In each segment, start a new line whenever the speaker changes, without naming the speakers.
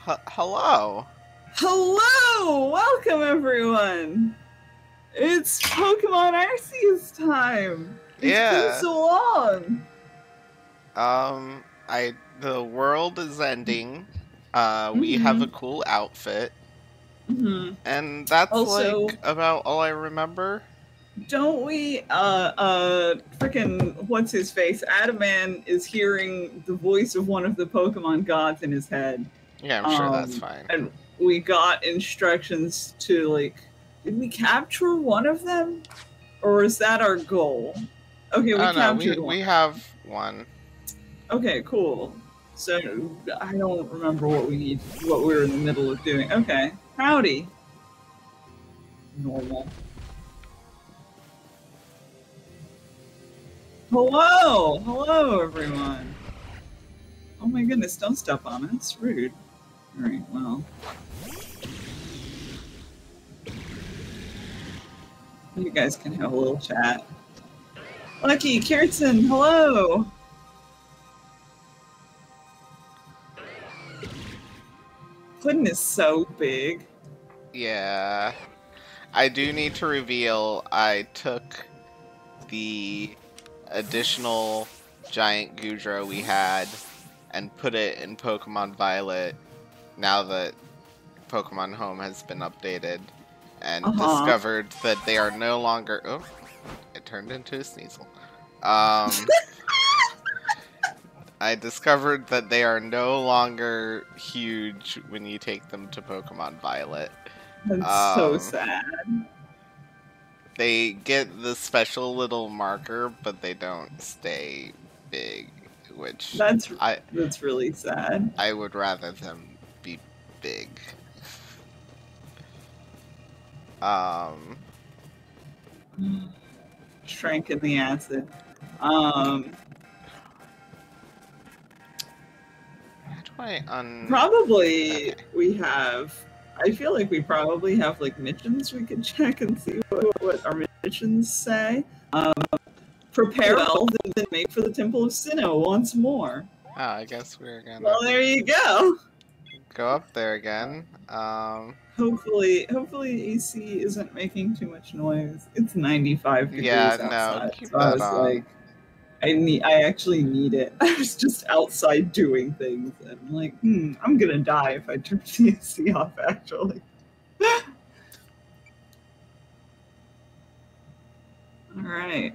Hello.
Hello! Welcome, everyone! It's Pokemon Arceus time! It's been
Yeah.
so long!
The world is ending. We have a
Mm-hmm.
cool outfit.
Mm-hmm.
And that's
Also,
like about all I remember.
don't we, frickin' what's his face? Adaman is hearing the voice of one of the Pokemon gods in his head.
Yeah, I'm sure that's fine.
And we got instructions to, like, did we capture one of them? Or is that our goal? Okay, we
Oh no,
captured one.
we have one.
Okay, cool. So I don't remember what we were in the middle of doing. Okay, howdy. Normal. Hello, everyone. Oh my goodness, don't step on it. It's rude. All right, well. You guys can have a little chat. Lucky, Kirsten, hello. Puddin is so big.
Yeah. I do need to reveal I took the additional giant Goodra we had and put it in Pokemon Violet now that Pokemon Home has been updated and discovered that they are no longer... Oh, it turned into a Sneasel. I discovered that they are no longer huge when you take them to Pokemon Violet.
That's so sad.
They get the special little marker, but they don't stay big, which
that's really sad.
I would rather them be big.
Shrank in the acid. Probably okay. We have. I feel like we probably have like missions we could check and see what our missions say. Prepare well, then make for the Temple of Sinnoh once more.
Oh, I guess we're gonna.
Well, there you go.
Go up there again.
Hopefully AC isn't making too much noise. It's 95 degrees outside.
No, keep that on.
Like, I actually need it. I was just outside doing things, and I'm like, I'm gonna die if I turn the AC off, actually. Alright.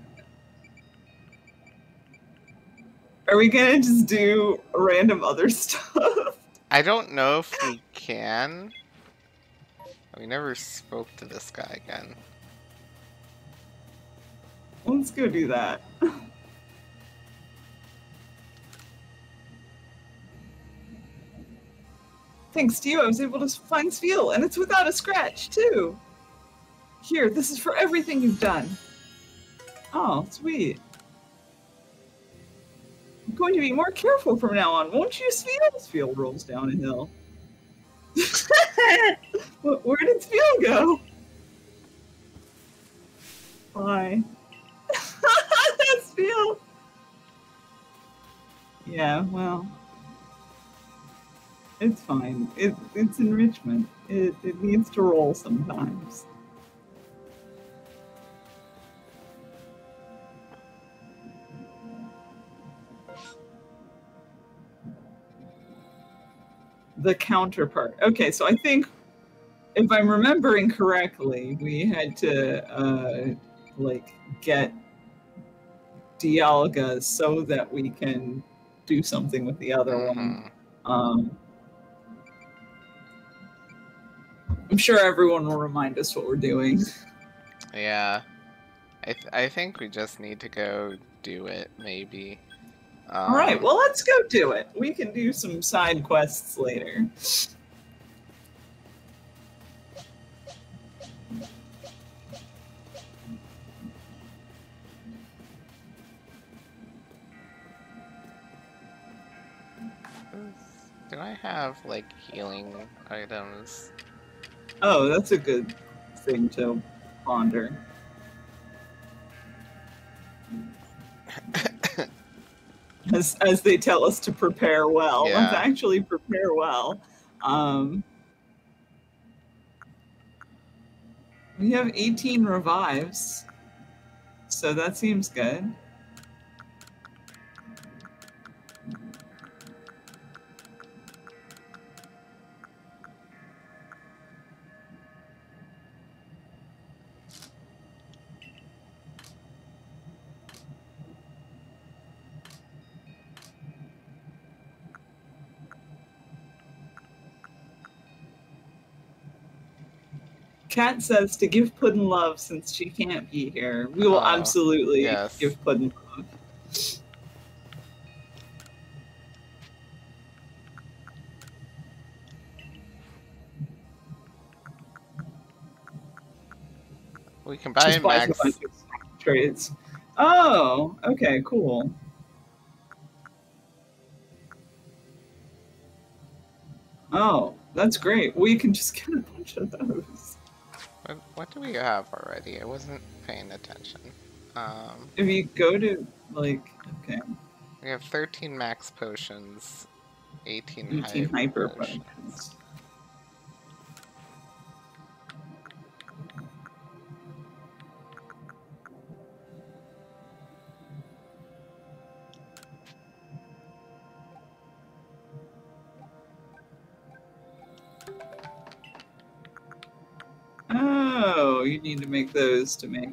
Are we gonna just do random other stuff?
I don't know if we can. We never spoke to this guy again.
Let's go do that. Thanks to you, I was able to find Spiel, and it's without a scratch, too. Here, this is for everything you've done. Oh, sweet. I'm going to be more careful from now on, won't you, Spiel? Spiel rolls down a hill. Where did Spiel go? Bye. Spiel. Yeah, well. It's fine. It's enrichment. It needs to roll sometimes. The counterpart. Okay, so I think, if I'm remembering correctly, we had to, like, get Dialga so that we can do something with the other one. I'm sure everyone will remind us what we're doing.
Yeah. I think we just need to go do it, maybe.
Alright, well, let's go do it. We can do some side quests later.
Do I have, like, healing items?
Oh, that's a good thing to ponder. As they tell us to prepare well.
Yeah.
Let's actually prepare well. Um, we have 18 revives, so that seems good. Kat says to give Puddin love since she can't be here. We will absolutely give Puddin love.
We can buy max
trades. Oh, okay, cool. Oh, that's great. We can just get a bunch of those.
What do we have already? I wasn't paying attention.
If you go to, like, okay.
We have 13 max potions, 18
hyper potions. Oh, you need to make those to make...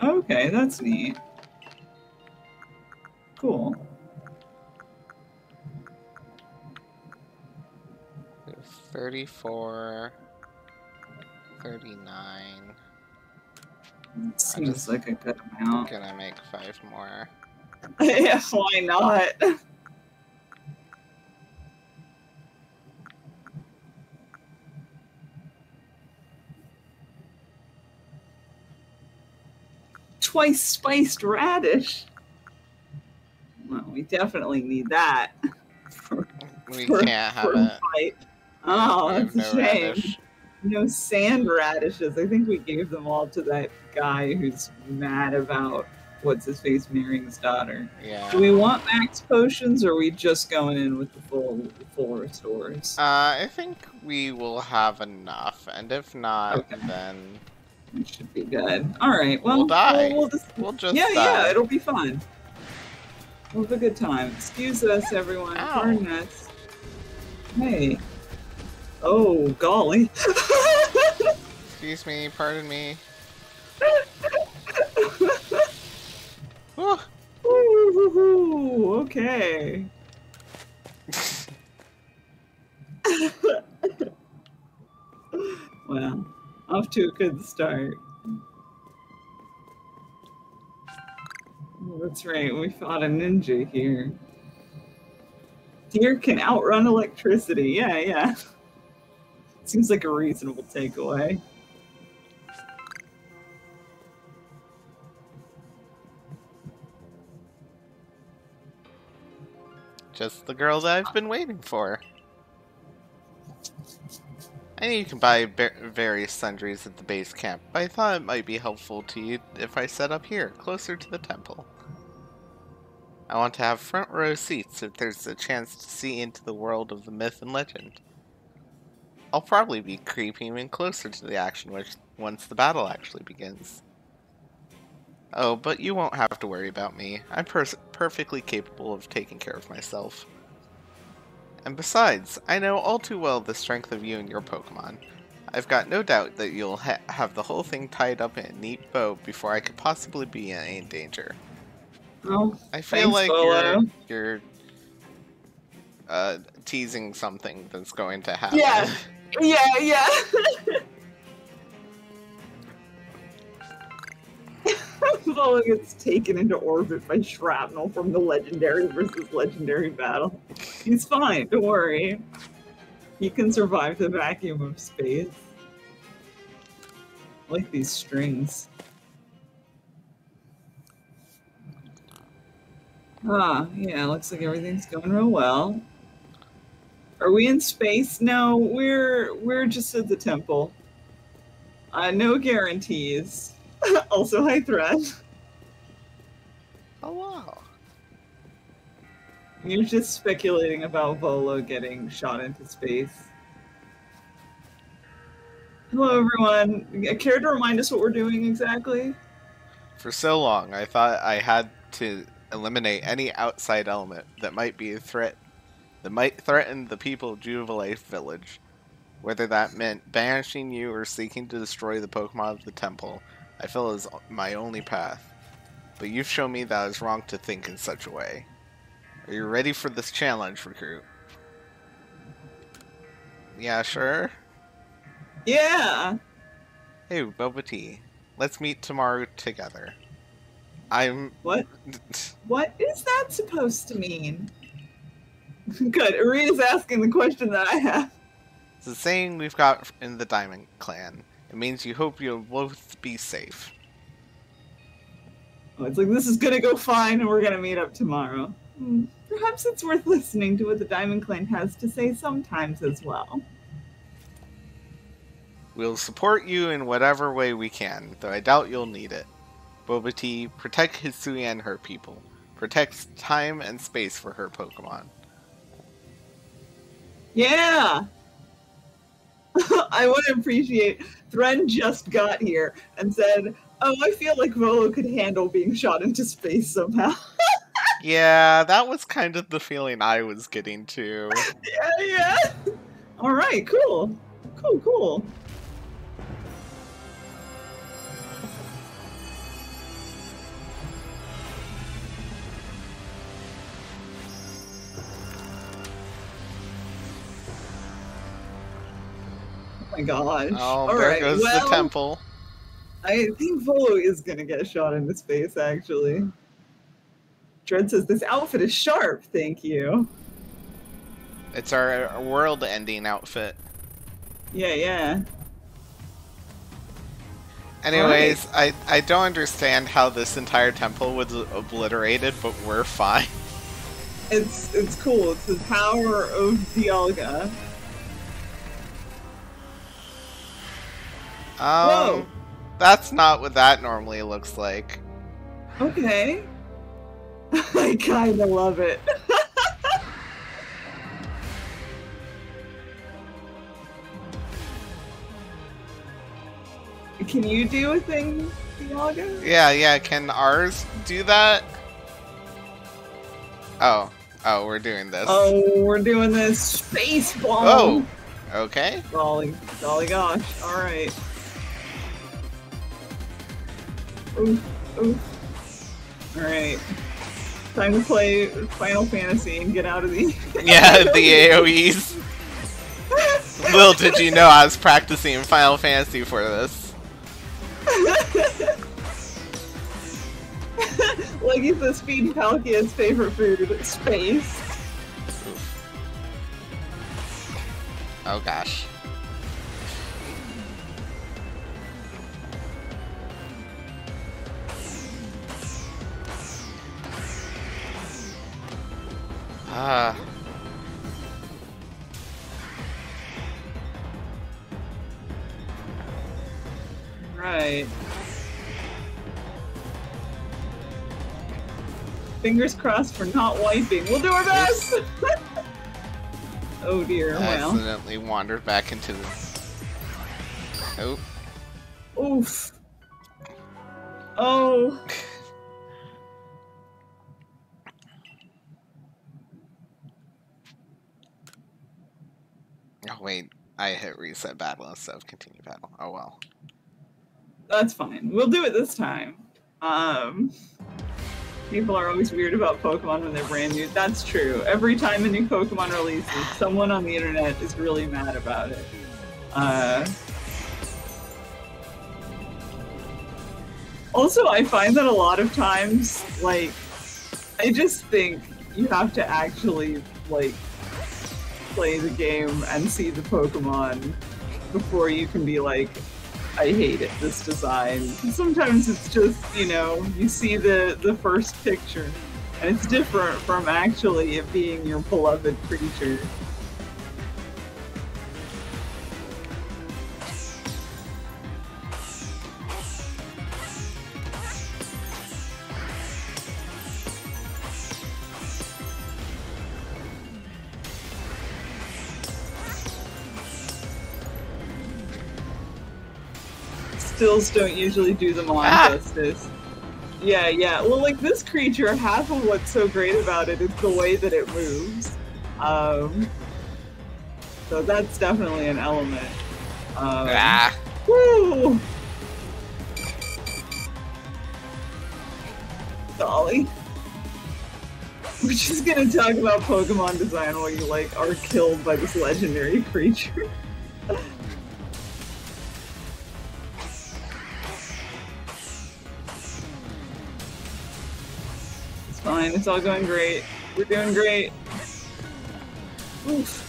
Okay, that's neat. Cool.
We have 34, 39.
Seems like a good amount.
I'm gonna make 5 more.
Yeah, why not? Twice spiced radish. Well, we definitely need that.
We can't have it.
Fight. Oh, that's a shame. Radish. No sand radishes. I think we gave them all to that guy who's mad about what's his face marrying his daughter.
Yeah.
Do we want max potions, or are we just going in with the full restores?
I think we will have enough, and if not, then
it should be good. All right. Well,
we'll die.
We'll just
die.
Yeah. It'll be fun. We'll have a good time. Excuse us, everyone. Pardon us. Hey. Oh, golly.
Excuse me, pardon me.
Ooh, okay. Well, off to a good start. Oh, that's right, we fought a ninja here. Deer can outrun electricity. Yeah. Seems like a reasonable takeaway.
Just the girl that I've been waiting for. I know you can buy various sundries at the base camp, but I thought it might be helpful to you if I set up here, closer to the temple. I want to have front row seats if there's a chance to see into the world of the myth and legend. I'll probably be creeping even closer to the action once the battle actually begins. Oh, but you won't have to worry about me. I'm perfectly capable of taking care of myself. And besides, I know all too well the strength of you and your Pokemon. I've got no doubt that you'll have the whole thing tied up in a neat bow before I could possibly be in any danger.
Oh,
I feel like
Bolo.
you're teasing something that's going to happen.
Yeah. Bolo gets taken into orbit by shrapnel from the legendary versus legendary battle. He's fine, don't worry. He can survive the vacuum of space. I like these strings. Yeah, looks like everything's going real well. Are we in space? No, we're just at the temple. No guarantees. Also, hi, Thread.
Oh, wow.
You're just speculating about Volo getting shot into space. Hello, everyone. Care to remind us what we're doing exactly?
For so long, I thought I had to eliminate any outside element that might be a threat that might threaten the people of Jubilee Village. Whether that meant banishing you or seeking to destroy the Pokemon of the temple, I feel is my only path. But you've shown me that I was wrong to think in such a way. Are you ready for this challenge, recruit? Yeah, sure.
Yeah.
Hey, Boba Tea. Let's meet tomorrow together. I'm...
What? What is that supposed to mean? Good. Arita's asking the question that I have.
It's the saying we've got in the Diamond Clan. It means you hope you'll both be safe.
Oh, it's like, this is gonna go fine and we're gonna meet up tomorrow. Perhaps it's worth listening to what the Diamond Clan has to say sometimes as well.
We'll support you in whatever way we can, though I doubt you'll need it. Boba Tea, protect Hisui and her people. Protect time and space for her Pokemon.
Yeah! I would appreciate Thren just got here and said, oh, I feel like Volo could handle being shot into space somehow.
Yeah, that was kind of the feeling I was getting too.
Yeah. Alright, cool. Cool. Oh my gosh.
Oh, there goes the temple.
I think Volo is gonna get shot into space, actually. Dread says, this outfit is sharp, thank you.
It's our world-ending outfit.
Yeah.
Anyways, right. I don't understand how this entire temple was obliterated, but we're fine.
It's cool. It's the power of Dialga. Whoa!
That's not what that normally looks like.
Okay. I kinda love it. Can you do a thing, Dialga?
Yeah, can ours do that? Oh, we're doing this.
Oh, we're doing this space ball.
Oh, okay.
Golly gosh. Alright. Ooh. Alright. Time to play Final Fantasy and get out of the...
Yeah, the AoEs. Little did you know I was practicing Final Fantasy for this.
Like it's the Speed Palkia's favorite food, space.
Oh gosh.
Right. Fingers crossed for not wiping. We'll do our best! Oh dear,
I accidentally wandered back into the... Oh.
Oof. Oh.
Oh wait, I hit reset battle instead of continue battle. Oh well.
That's fine. We'll do it this time. People are always weird about Pokemon when they're brand new. That's true. Every time a new Pokemon releases, someone on the internet is really mad about it. Also, I find that a lot of times, like, I just think you have to actually, like, play the game and see the Pokemon before you can be like, I hate it, this design. Sometimes it's just, you know, you see the first picture, and it's different from actually it being your beloved creature. stills don't usually do them on justice. Yeah, yeah. Well, like this creature, half of what's so great about it is the way that it moves. So that's definitely an element. Woo! Dolly. We're just gonna talk about Pokemon design while you, like, are killed by this legendary creature. It's fine, it's all going great. We're doing great. Oof.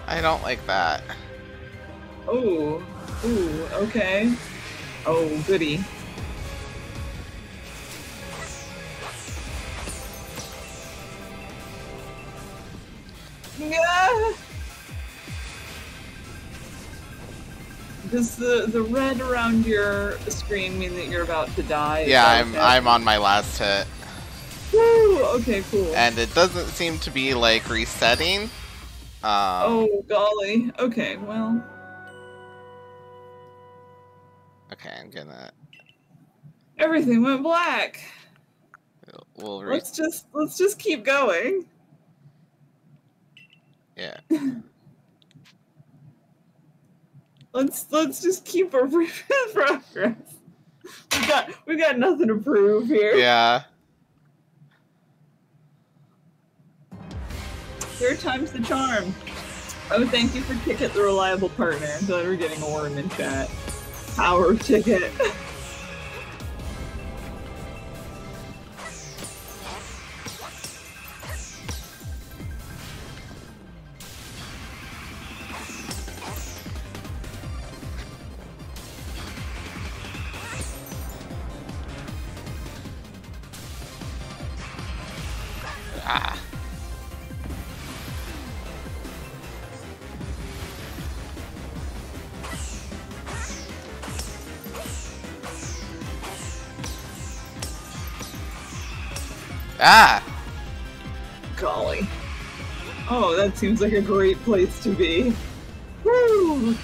I don't like that.
Oh, ooh, okay. Oh, goody. Yeah. Does the red around your screen mean that you're about to die?
Yeah, I'm on my last hit.
Woo! Okay, cool.
And it doesn't seem to be like resetting.
Oh golly. Okay, well.
Okay, I'm gonna.
Everything went black.
We'll
let's just keep going.
Yeah.
Let's just keep our progress. We got nothing to prove here.
Yeah.
Third time's the charm. Oh, thank you for Ticket, the reliable partner. I'm glad we're getting a worm in chat. Power of Ticket. Golly. Oh, that seems like a great place to be. Woo!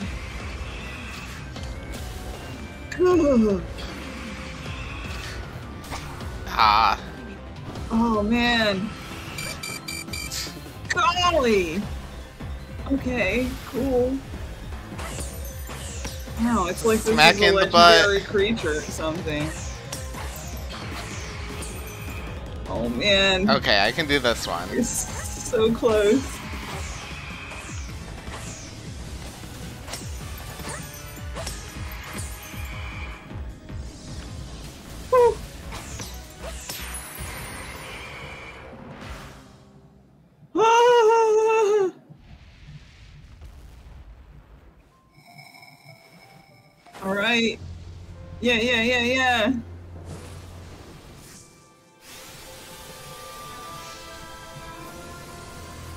Good. Oh man. Golly. Okay, cool. Wow, it's like this
Smack
is a
in the
legendary
butt.
creature or something. Oh man.
Okay, I can do this one.
You're so close. Woo. Ah. All right. Yeah.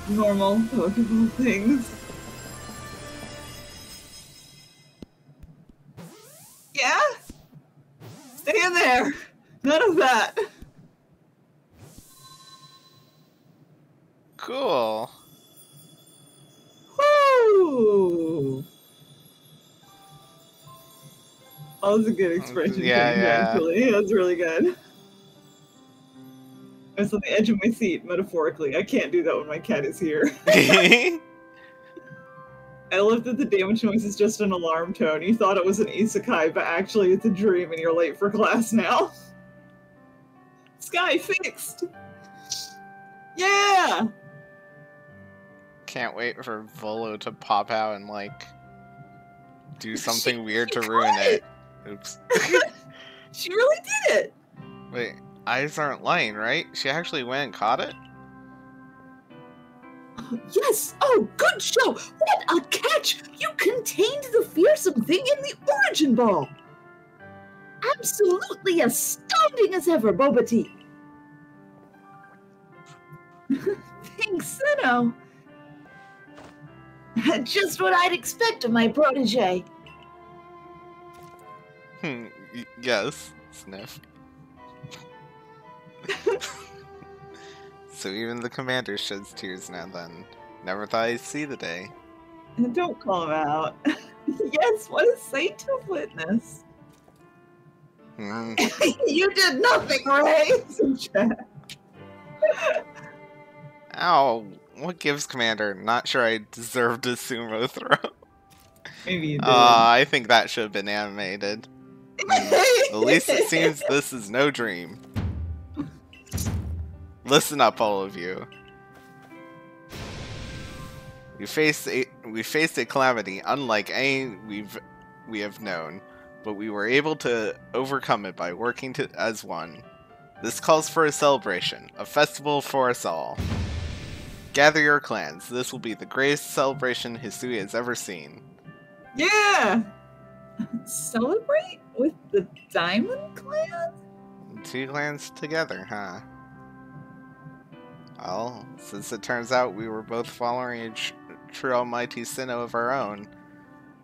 Normal Pokemon things. Yeah? Stay in there. None of that.
Cool.
Woo! That was a good expression change, actually. That was really good. I was on the edge of my seat, metaphorically. I can't do that when my cat is here. I love that the damage noise is just an alarm tone. You thought it was an isekai, but actually it's a dream and you're late for class now. Sky fixed! Yeah!
Can't wait for Volo to pop out and, like, do something weird to ruin it. Oops.
She really did it!
Wait, eyes aren't lying, right? She actually went and caught it?
Yes! Oh, good show! What a catch! You contained the fearsome thing in the origin ball! Absolutely astounding as ever, Boba Tea! Dang, Sinnoh. Just what I'd expect of my protege.
Yes, sniff. So even the commander sheds tears now then. Never thought I'd see the day.
Don't call him out. Yes, what a sight to witness. You did nothing, Ray!
Ow, what gives commander? Not sure I deserved a sumo throw.
Maybe you did.
I think that should have been animated. At least it seems this is no dream. Listen up, all of you. We faced a calamity unlike any we have known, but we were able to overcome it by working as one. This calls for a celebration, a festival for us all. Gather your clans. This will be the greatest celebration Hisui has ever seen.
Yeah! Celebrate with the Diamond Clan?
2 clans together, huh? Well, since it turns out we were both following a true almighty Sinnoh of our own,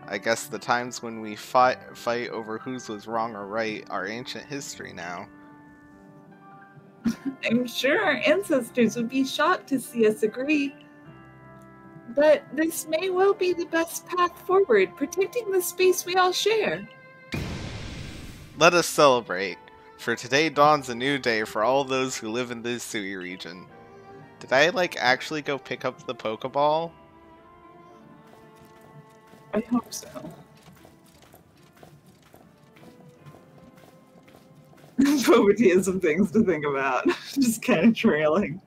I guess the times when we fight over whose was wrong or right are ancient history now.
I'm sure our ancestors would be shocked to see us agree. But this may well be the best path forward, protecting the space we all share.
Let us celebrate, for today dawns a new day for all those who live in the Hisui region. Did I, actually go pick up the Pokeball?
I hope so. Poverty has some things to think about. Just kind of trailing.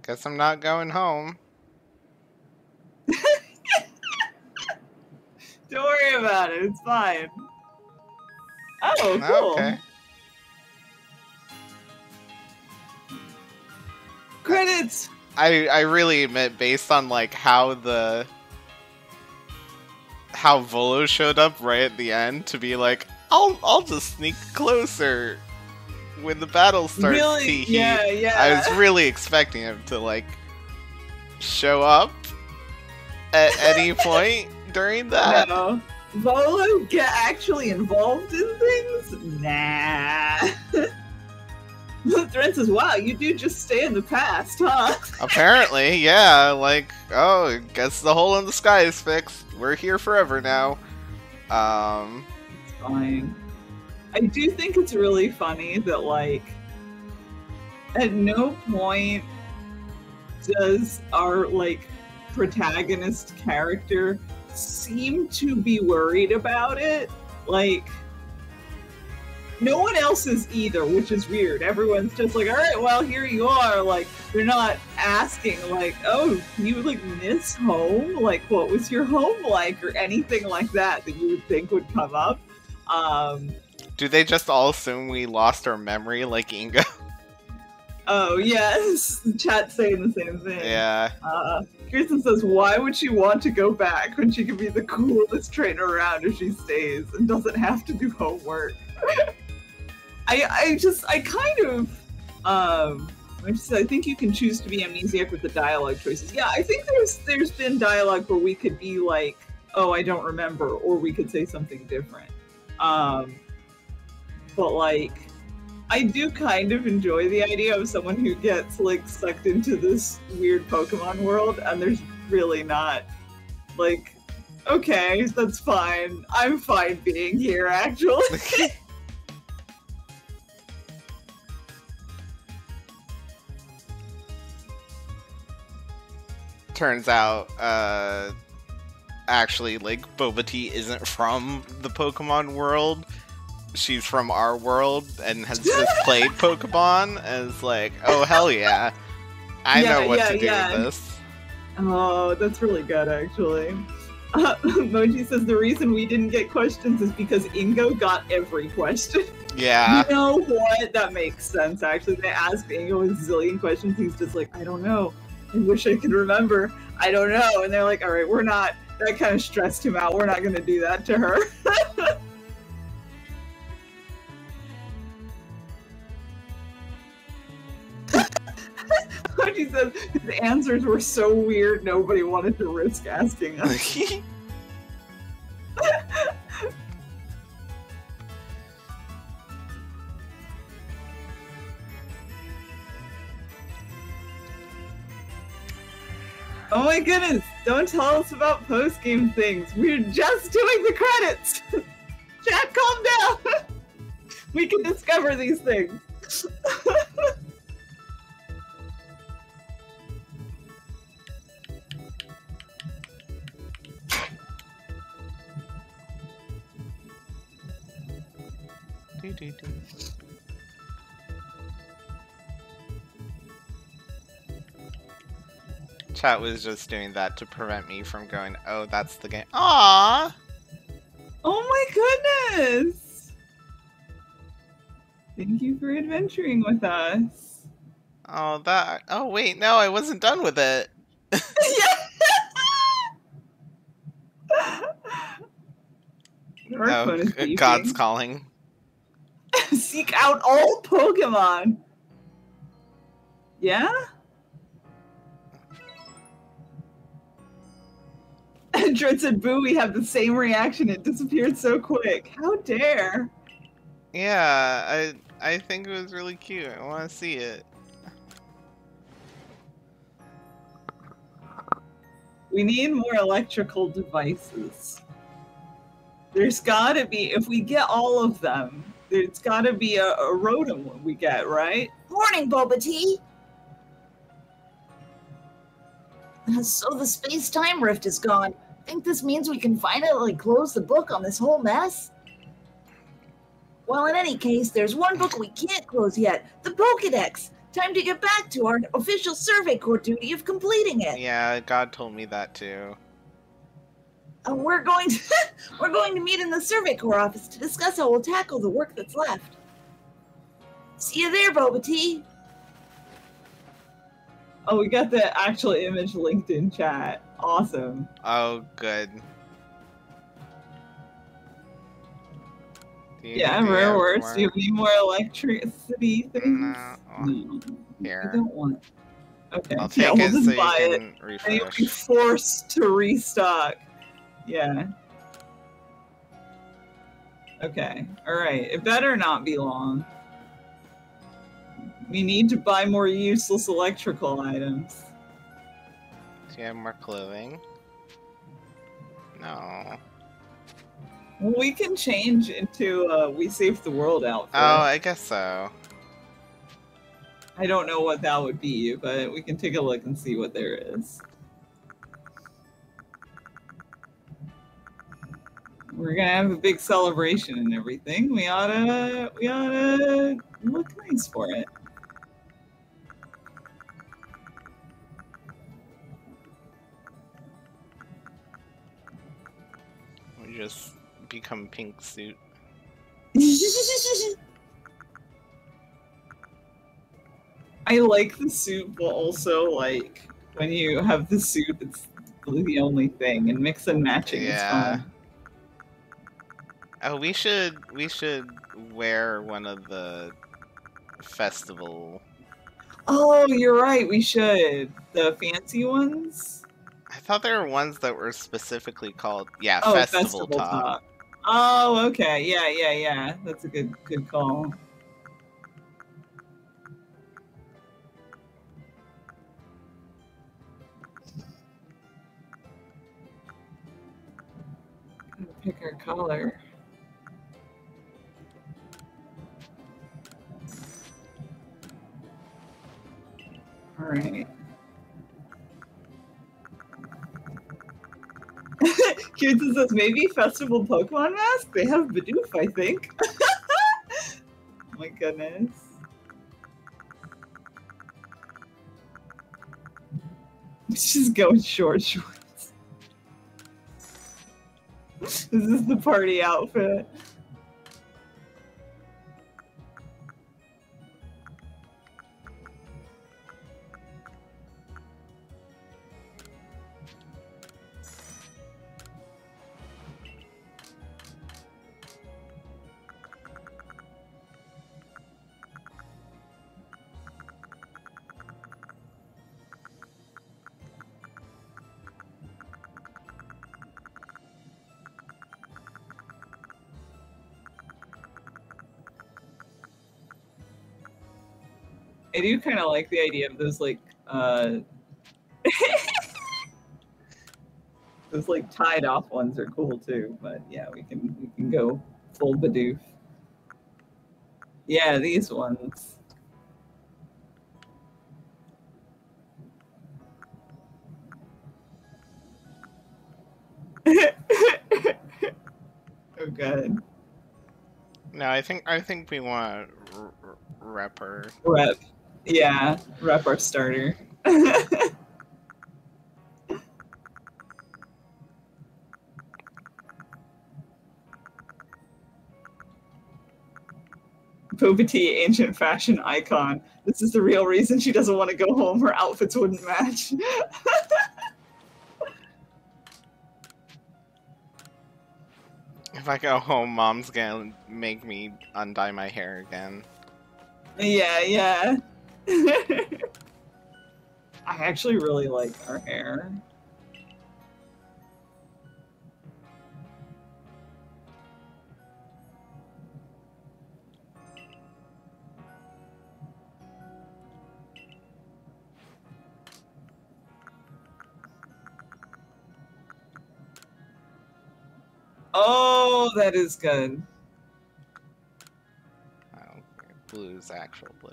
Guess I'm not going home.
Don't worry about it. It's fine. Oh, cool.
Okay.
Credits.
I really admit, based on how Volo showed up right at the end to be like, I'll just sneak closer when the battle starts.
Really? Yeah.
I was really expecting him to show up at any point during that.
No. Volo get actually involved in things? Nah. Thread says, wow, you do just stay in the past, huh?
Apparently, yeah. Oh, guess the hole in the sky is fixed. We're here forever now.
It's fine. I do think it's really funny that, at no point does our, protagonist character seem to be worried about it. No one else is either, which is weird. Everyone's just all right, well, here you are. They're not asking, oh, you, miss home? What was your home like? Or anything like that you would think would come up.
Do they just all assume we lost our memory like Ingo?
Oh, yes. The chat's saying the same thing.
Yeah.
Kirsten says, why would she want to go back when she could be the coolest trainer around if she stays and doesn't have to do homework? I think you can choose to be amnesiac with the dialogue choices. Yeah, I think there's been dialogue where we could be oh, I don't remember, or we could say something different. But I do kind of enjoy the idea of someone who gets sucked into this weird Pokemon world, and there's really not okay, that's fine. I'm fine being here, actually.
Turns out, actually, Boba Tea isn't from the Pokemon world. She's from our world and has just played Pokemon and is oh, hell yeah. I know what to do with this.
Oh, that's really good, actually. Moji says the reason we didn't get questions is because Ingo got every question.
Yeah.
You know what? That makes sense, actually. They asked Ingo a zillion questions. He's just I don't know. I wish I could remember. I don't know. And they're all right, we're not. That kind of stressed him out. We're not going to do that to her. The answers were so weird, nobody wanted to risk asking us. Oh my goodness, don't tell us about post-game things. We're just doing the credits. Chat, calm down. We can discover these things.
Chat was just doing that to prevent me from going, oh, that's the game. Aww!
Oh my goodness! Thank you for adventuring with us.
Oh, that. Oh, wait, no, I wasn't done with it.
Our phone is
Oh,
beeping.
God's calling.
Seek out all Pokemon! Yeah? Dread said, boo, we have the same reaction. It disappeared so quick. How dare?
Yeah, I think it was really cute. I want to see it.
We need more electrical devices. There's gotta be, if we get all of them, there's gotta be a Rotom one we get, right?
Morning, Boba Tea. So the space-time rift is gone. Think this means we can finally close the book on this whole mess? Well, in any case, there's one book we can't close yet. The Pokédex. Time to get back to our official Survey Corps duty of completing it.
Yeah, God told me that too.
We're going to meet in the Survey Corps office to discuss how we'll tackle the work that's left. See you there, Boba Tea.
Oh, we got the actual image linked in chat. Awesome.
Oh, good.
Yeah, rare words. Do you need more electricity things? No.
Here.
I don't want. Okay.
I'll take
yeah, we'll
it
just
so you
buy
can
it. And
refresh.
you'll be forced to restock. Yeah. Okay. Alright. It better not be long. We need to buy more useless electrical items.
Do you have more clothing? No.
Well, we can change into We Save the World outfit.
Oh, I guess so.
I don't know what that would be, but we can take a look and see what there is. We're gonna have a big celebration and everything. We oughta look nice for it.
We just become pink suit.
I like the suit, but also like when you have the suit, it's the only thing, and mix and matching is fun.
Oh, we should wear one of the festival.
Oh, you're right. We should. The fancy ones.
I thought there were ones that were specifically called
Oh,
festival top.
Oh, okay. Yeah. That's a good call. Pick our color. All right. Cute says maybe festival Pokemon mask. They have Bidoof, I think. Oh my goodness. Let's just go with short shorts. This is the party outfit. I do kind of like the idea of those like those like tied off ones are cool too. But yeah, we can go full Bidoof. Yeah, these ones. Oh, good.
No, I think we want to rep her.
Rep. Yeah, rep our starter. Boba Tea, ancient fashion icon. This is the real reason she doesn't want to go home. Her outfits wouldn't match.
If I go home, Mom's gonna make me undye my hair again.
Yeah. I actually really like our hair. Oh, that is good.
Oh, blue's actual blue.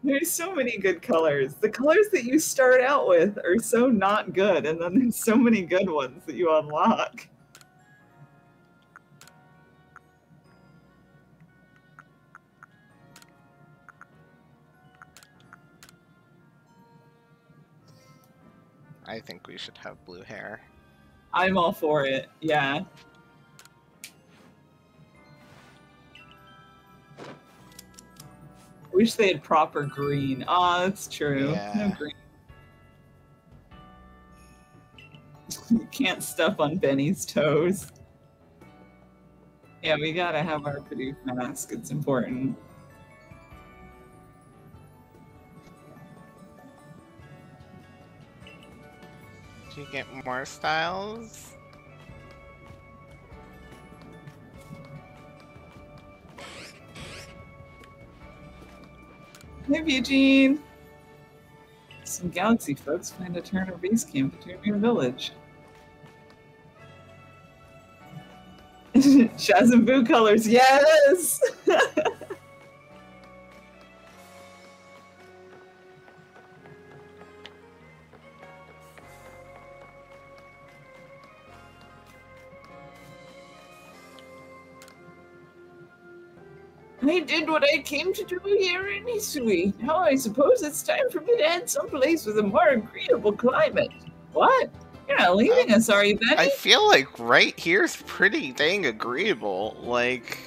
There's so many good colors. The colors that you start out with are so not good, and then there's so many good ones that you unlock.
I think we should have blue hair.
I'm all for it, yeah. Wish they had proper green. Ah, that's true.
Yeah.
No green. You can't step on Benny's toes. Yeah, we gotta have our Bidoof mask. It's important.
Do you get more styles?
Hey, Eugene. Some Galaxy folks plan to turn our base camp into a new village. Shaz and Boo colors, yes! I did what I came to do here in Isui. Now I suppose it's time for me to head someplace with a more agreeable climate. What? You're not leaving us, are you, Benny?
I feel like right here's pretty dang agreeable. Like,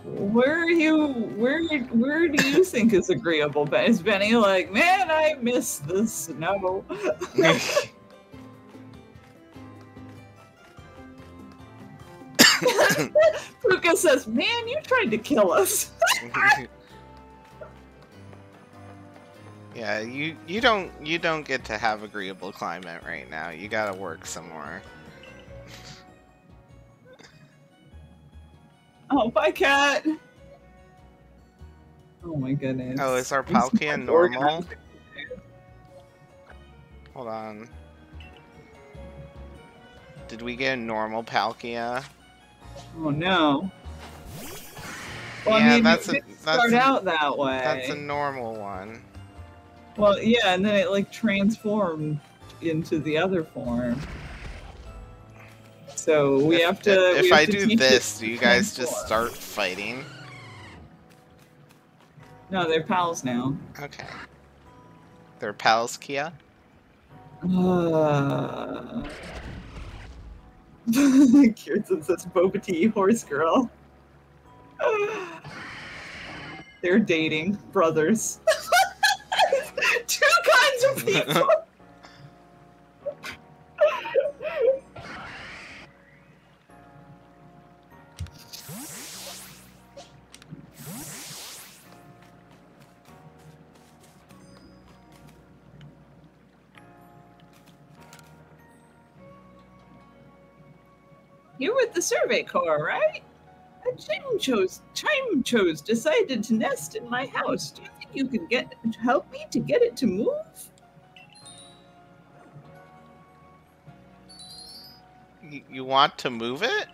where do you think is agreeable? Is Benny like, man, I miss the snow? Puka says, man, you tried to kill us.
yeah, you don't get to have agreeable climate right now. You gotta work some more.
Oh, bye, cat. Oh my goodness.
Oh, is our Palkia normal? Hold on. Did we get a normal Palkia?
Oh no. Well,
Yeah,
I mean,
that's
it didn't start out that way.
That's a normal one.
Well, yeah, and then it like transformed into the other form. So we have to.
If I do this, do you guys just start fighting?
No, they're pals now.
Okay. They're pals, Kia?
Kirsten says Boba Tea, horse girl. They're dating brothers. Two kinds of people. You're with the Survey Corps, right? A chimchos decided to nest in my house. Do you think you can help me to get it to move?
You want to move it?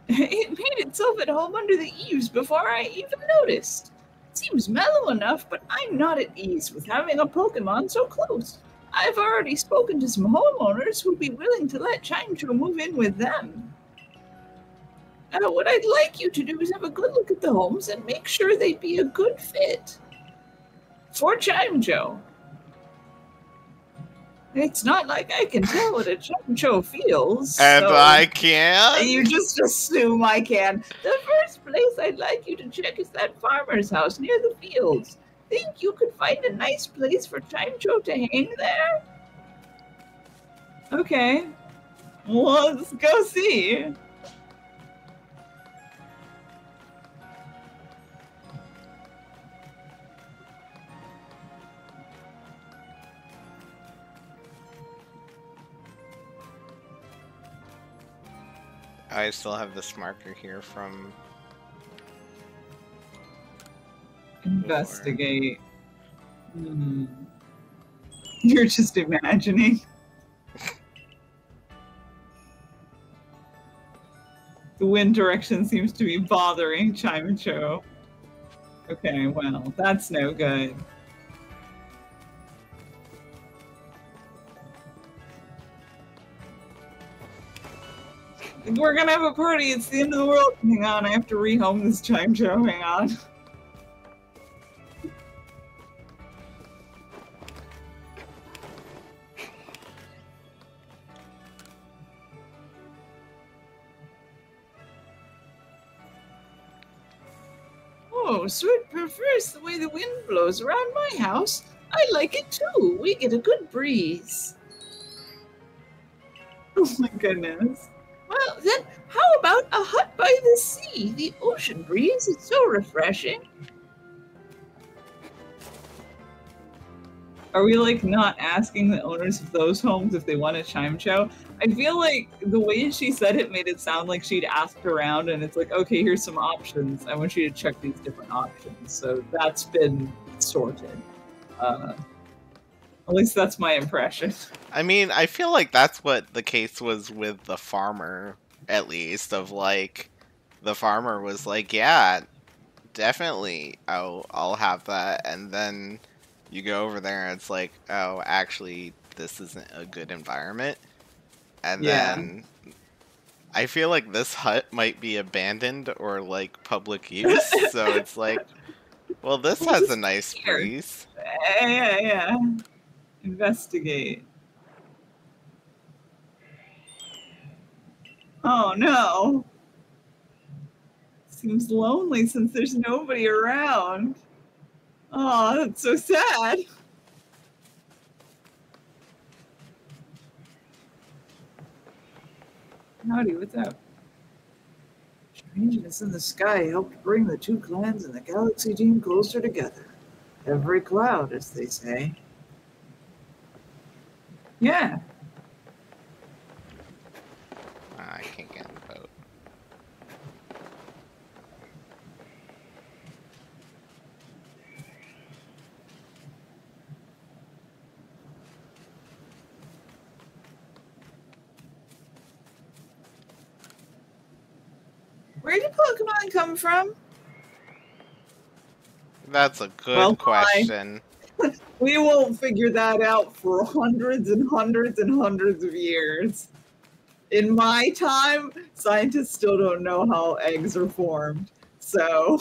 It made itself at home under the eaves before I even noticed. It seems mellow enough, but I'm not at ease with having a Pokemon so close. I've already spoken to some homeowners who'd be willing to let Chimecho move in with them. What I'd like you to do is have a good look at the homes and make sure they'd be a good fit for Chimecho. It's not like I can tell what a Chimecho feels.
And
so
I can?
You just assume I can. The first place I'd like you to check is that farmer's house near the fields. Think you could find a nice place for Chimecho to hang there? Okay. Well, let's go see.
I still have this marker here from...
Investigate. You're just imagining. The wind direction seems to be bothering Chimecho. Okay, well, that's no good. We're gonna have a party. It's the end of the world. Hang on, I have to rehome this Chimecho. Hang on. Oh, so it prefers the way the wind blows around my house. I like it too. We get a good breeze. Oh my goodness. Well, then, how about a hut by the sea? The ocean breeze is so refreshing. Are we, like, not asking the owners of those homes if they want a Chimecho? I feel like the way she said it made it sound like she'd asked around and it's like, okay, here's some options. I want you to check these different options. So that's been sorted. At least that's my impression.
I mean, I feel like that's what the case was with the farmer, at least, of like, the farmer was like, yeah, definitely, I'll have that, and then you go over there and it's like, oh, actually, this isn't a good environment, and then I feel like this hut might be abandoned or like public use, so it's like, well, this has a nice breeze.
Yeah. Investigate. Oh no. Seems lonely since there's nobody around. Oh, that's so sad. Howdy, what's up? Strangeness in the sky helped bring the two clans and the galaxy team closer together. Every cloud, as they say. Yeah.
I can't get in the boat.
Where did Pokemon come from?
That's a good question.
We won't figure that out for hundreds and hundreds and hundreds of years. In my time, scientists still don't know how eggs are formed. So...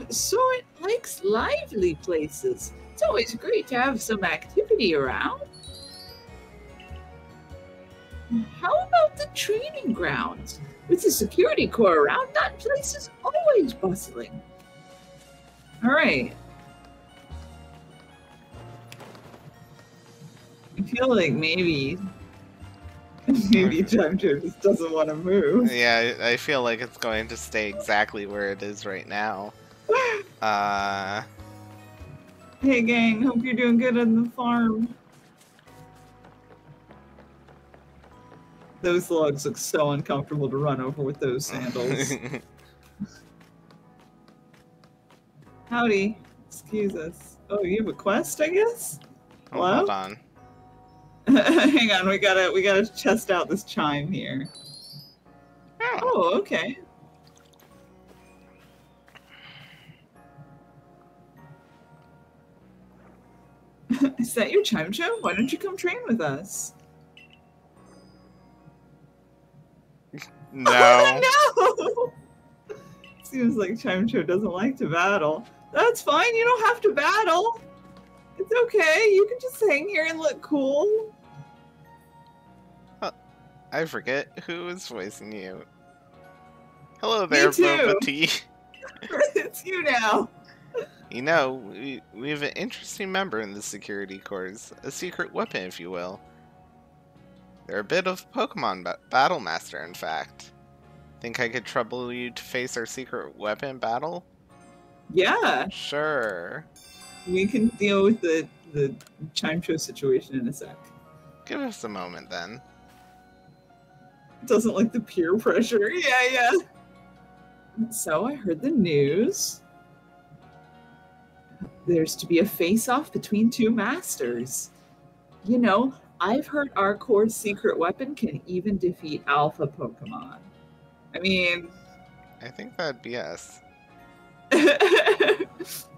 So it likes lively places. It's always great to have some activity around. How about the training grounds? With the security corps around, that place is always bustling.
All right. I feel like maybe Jojo just doesn't want to move.
Yeah, I feel like it's going to stay exactly where it is right now.
Hey gang, hope you're doing good on the farm. Those logs look so uncomfortable to run over with those sandals. Howdy. Excuse us. Oh, you have a quest, I guess?
Oh,
Hello?
hold on.
Hang on, we gotta test out this chime here. Oh, okay. Is that your chime show? Why don't you come train with us?
No.
Oh, no! Seems like Chime Show doesn't like to battle. That's fine, you don't have to battle. It's okay, you can just hang here and look cool.
I forget who is voicing you. Hello there,
Me too.
Boba Tea.
It's you now.
You know, we have an interesting member in the security corps. A secret weapon, if you will. They're a bit of Pokemon battle master, in fact. Think I could trouble you to face our secret weapon battle?
Yeah,
Sure.
we can deal with the Chime Show situation in a sec.
Give us a moment, then.
Doesn't like the peer pressure. Yeah. So I heard the news. There's to be a face-off between two masters. You know, I've heard our core's secret weapon can even defeat alpha Pokemon. I mean...
I think that'd be us.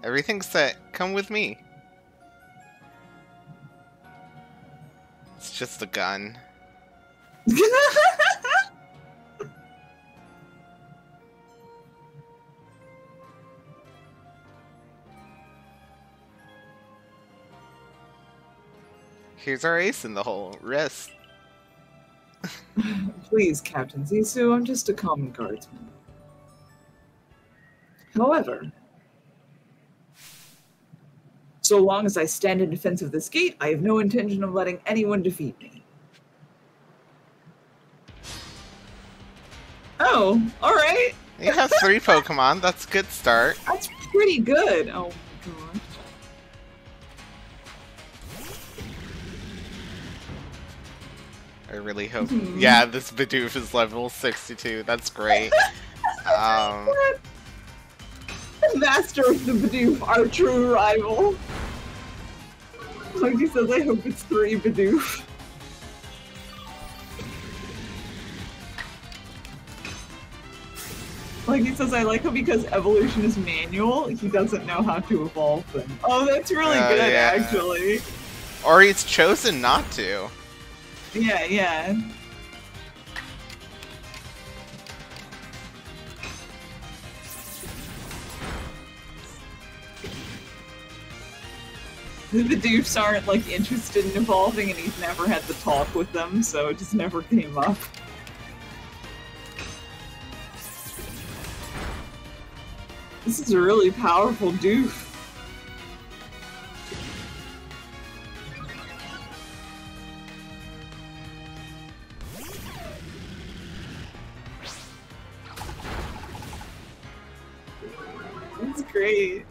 Everything's set. Come with me. It's just a gun. Here's our ace in the hole. Rest.
Please, Captain Zissou, I'm just a common guardsman. However, so long as I stand in defense of this gate, I have no intention of letting anyone defeat me. Oh, alright.
You have 3 Pokemon. That's a good start.
That's pretty good. Oh my gosh.
I really hope. Yeah, this Bidoof is level 62. That's great.
Master of the Bidoof, our true rival. Like he says, I hope it's 3 Bidoof. Like he says, I like him because evolution is manual. He doesn't know how to evolve them. Oh, that's really good,
yeah.
actually.
Or he's chosen not to.
Yeah. The Bidoofs aren't like interested in evolving, and he's never had to talk with them, so it just never came up. This is a really powerful doof. That's great.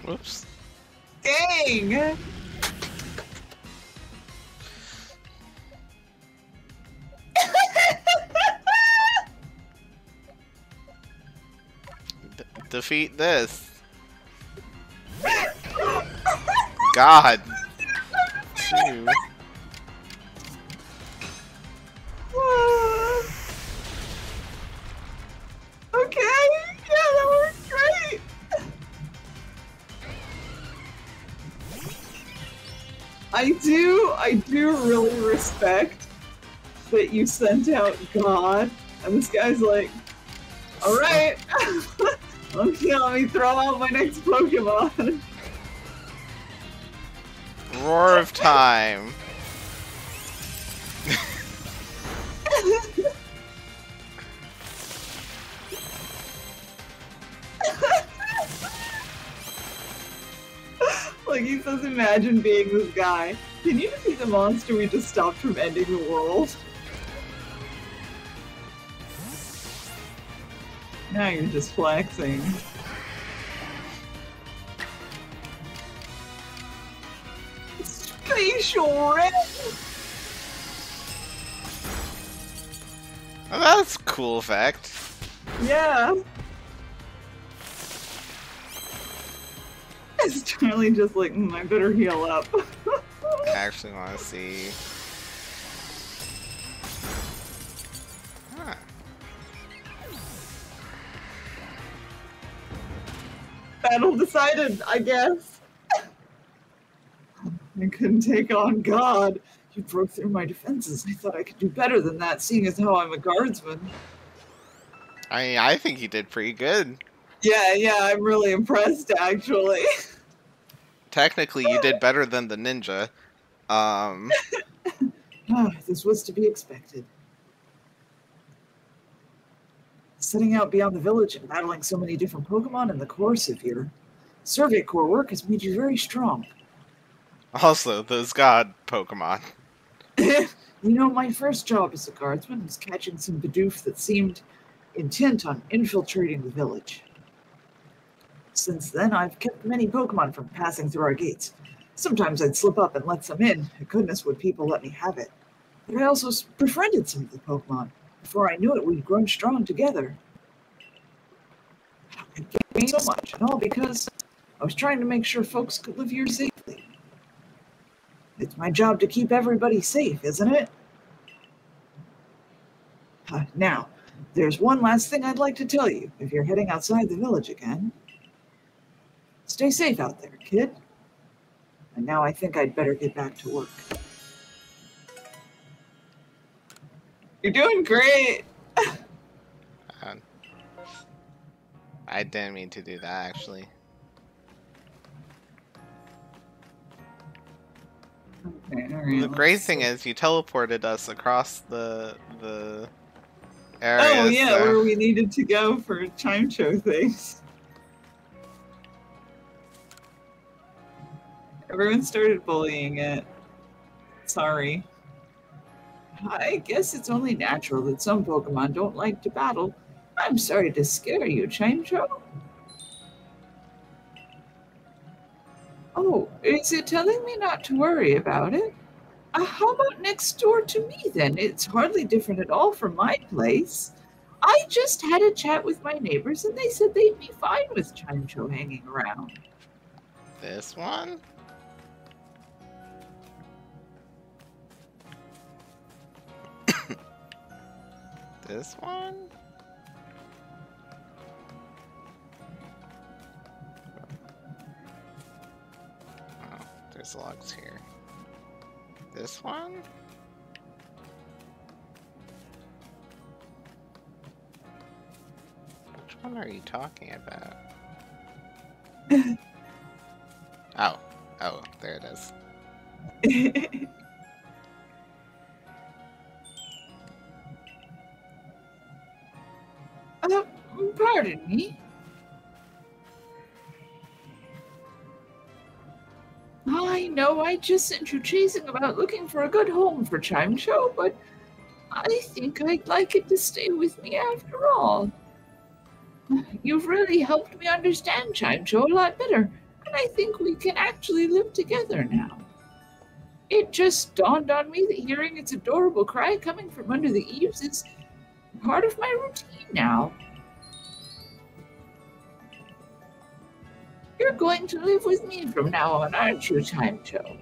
Whoops.
Dang!
Defeat this. God. too.
Okay, yeah, that worked great. I do really respect that you sent out God, and this guy's like, all right, okay, let me throw out my next Pokemon.
Roar of time.
Like, he says, imagine being this guy. Can you defeat the monster we just stopped from ending the world? Now you're just flexing. Spatial red!
Oh, that's a cool effect.
Yeah! It's Charlie just like, I better heal up.
I actually want to see. Huh.
Battle decided, I guess. I couldn't take on God. You broke through my defenses. I thought I could do better than that, seeing as how I'm a guardsman.
I mean, I think you did pretty good.
Yeah, I'm really impressed, actually.
Technically, you did better than the ninja.
This was to be expected. Setting out beyond the village and battling so many different Pokemon in the course of your Survey Corps work has made you very strong.
Also, those god Pokemon.
You know, my first job as a guardsman was catching some Bidoof that seemed intent on infiltrating the village. Since then, I've kept many Pokemon from passing through our gates. Sometimes I'd slip up and let some in. Goodness, would people let me have it. But I also befriended some of the Pokemon. Before I knew it, we'd grown strong together. I gained so much, and all because I was trying to make sure folks could live here safely. It's my job to keep everybody safe, isn't it? Now, there's one last thing I'd like to tell you if you're heading outside the village again. Stay safe out there, kid. And now I think I'd better get back to work. You're doing great!
I didn't mean to do that, actually.
Okay, alright,
The great thing is, you teleported us across the area.
Oh yeah, where we needed to go for chime show things. Everyone started bullying it. Sorry. I guess it's only natural that some Pokemon don't like to battle. I'm sorry to scare you, Chimecho. Oh, is it telling me not to worry about it? How about next door to me, then? It's hardly different at all from my place. I just had a chat with my neighbors, and they said they'd be fine with Chimecho hanging around.
This one? This one? Oh, there's logs here. This one? Which one are you talking about? Oh, there it is.
Pardon me. I know I just sent you chasing about looking for a good home for Chimecho, but I think I'd like it to stay with me after all. You've really helped me understand Chimecho a lot better, and I think we can actually live together now. It just dawned on me that hearing its adorable cry coming from under the eaves is part of my routine now. You're going to live with me from now on, aren't you, Chimecho?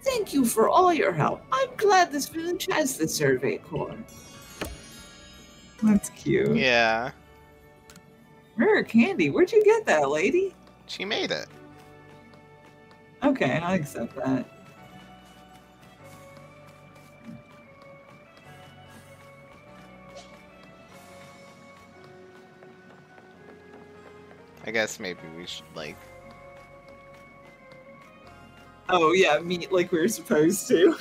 Thank you for all your help. I'm glad this village has the survey corps.
That's cute.
Yeah,
Rare candy. Where'd you get that, lady?
she made it.
Okay, I accept that.
I guess maybe we should, like...
Oh yeah, meet like we were supposed to.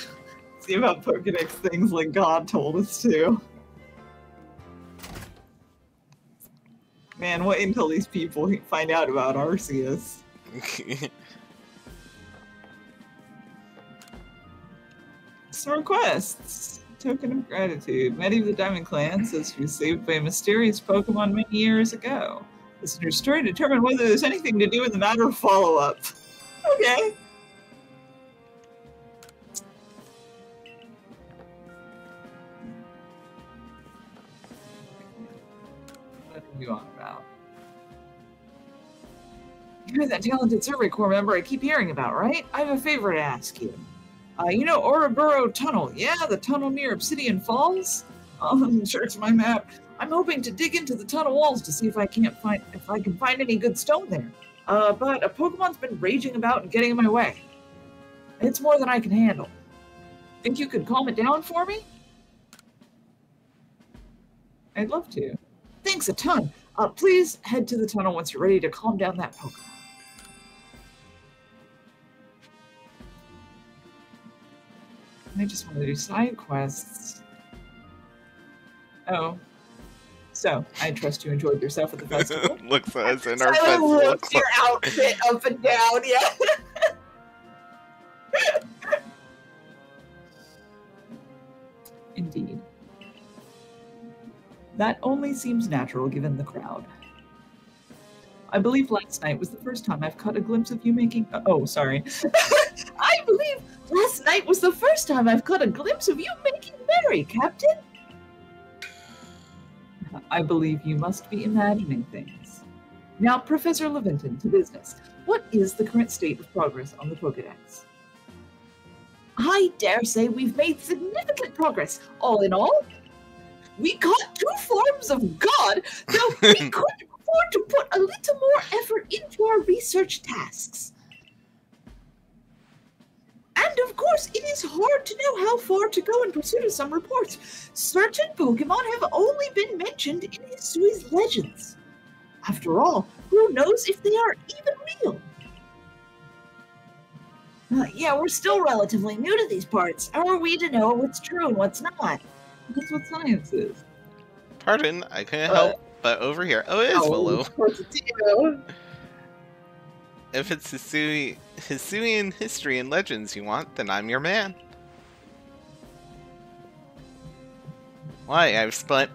See about Pokedex things like God told us to. Man, wait until these people find out about Arceus. Some requests. Token of gratitude. Many of the Diamond Clan says she was saved by a mysterious Pokemon many years ago. Listener's story to determine whether there's anything to do with the matter of follow-up. Okay. What are you on about?
You're that talented survey corps member I keep hearing about, right? I have a favor to ask you. You know Ouroboros Tunnel? Yeah, the tunnel near Obsidian Falls? Sure, it's my map. I'm hoping to dig into the tunnel walls to see if I can find any good stone there. But a Pokemon's been raging about and getting in my way. It's more than I can handle. Think you could calm it down for me?
I'd love to.
Thanks a ton. Please head to the tunnel once you're ready to calm down that Pokemon.
I just want to do side quests. Oh. So, I trust you enjoyed yourself at the festival.
Looks at us in our
I
festival
looked
clothes.
your outfit up and down, yeah.
Indeed. That only seems natural given the crowd. I believe last night was the first time I've caught a glimpse of you making... Oh, sorry.
I believe last night was the first time I've caught a glimpse of you making merry, Captain.
I believe you must be imagining things.
Now, Professor Levinton, to business. What is the current state of progress on the Pokedex? I dare say we've made significant progress. All in all, we caught 2 forms of God, though we could afford to put a little more effort into our research tasks. And of course, it is hard to know how far to go in pursuit of some reports. Certain Pokemon have only been mentioned in Hisui's legends. After all, who knows if they are even real? Yeah, we're still relatively new to these parts. How are we to know what's true and what's not?
That's what science is.
Pardon, I couldn't help but overhear. Oh, it is Willow.
Of course it's you.
If it's Hisuian history and legends you want, then I'm your man. Why, I've spent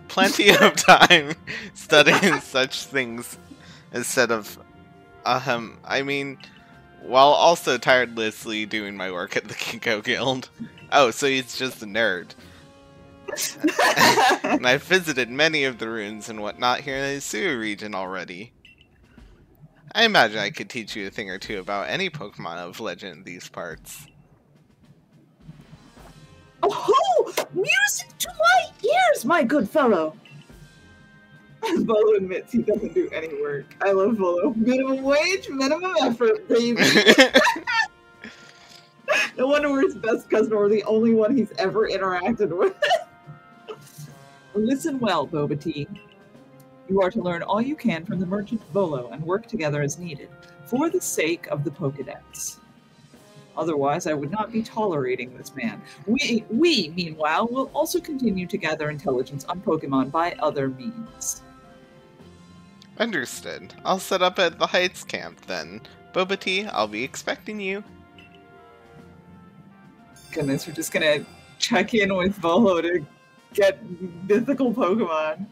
plenty of time studying such things instead of, I mean, while also tirelessly doing my work at the Kinko Guild. Oh, so he's just a nerd. And I've visited many of the ruins and whatnot here in the Hisui region already. I imagine I could teach you a thing or two about any Pokemon of legend in these parts.
Oh, music to my ears, my good fellow.
Volo admits he doesn't do any work. I love Volo. Minimum wage, minimum effort, baby. No wonder we're his best cousin or the only one he's ever interacted with. Listen well, Boba Tea. You are to learn all you can from the merchant Volo and work together as needed, for the sake of the Pokedex. Otherwise, I would not be tolerating this man. We, meanwhile, will also continue to gather intelligence on Pokemon by other means.
Understood. I'll set up at the Heights camp then. Boba Tea, I'll be expecting you.
Goodness, we're just gonna check in with Volo to get mythical Pokemon.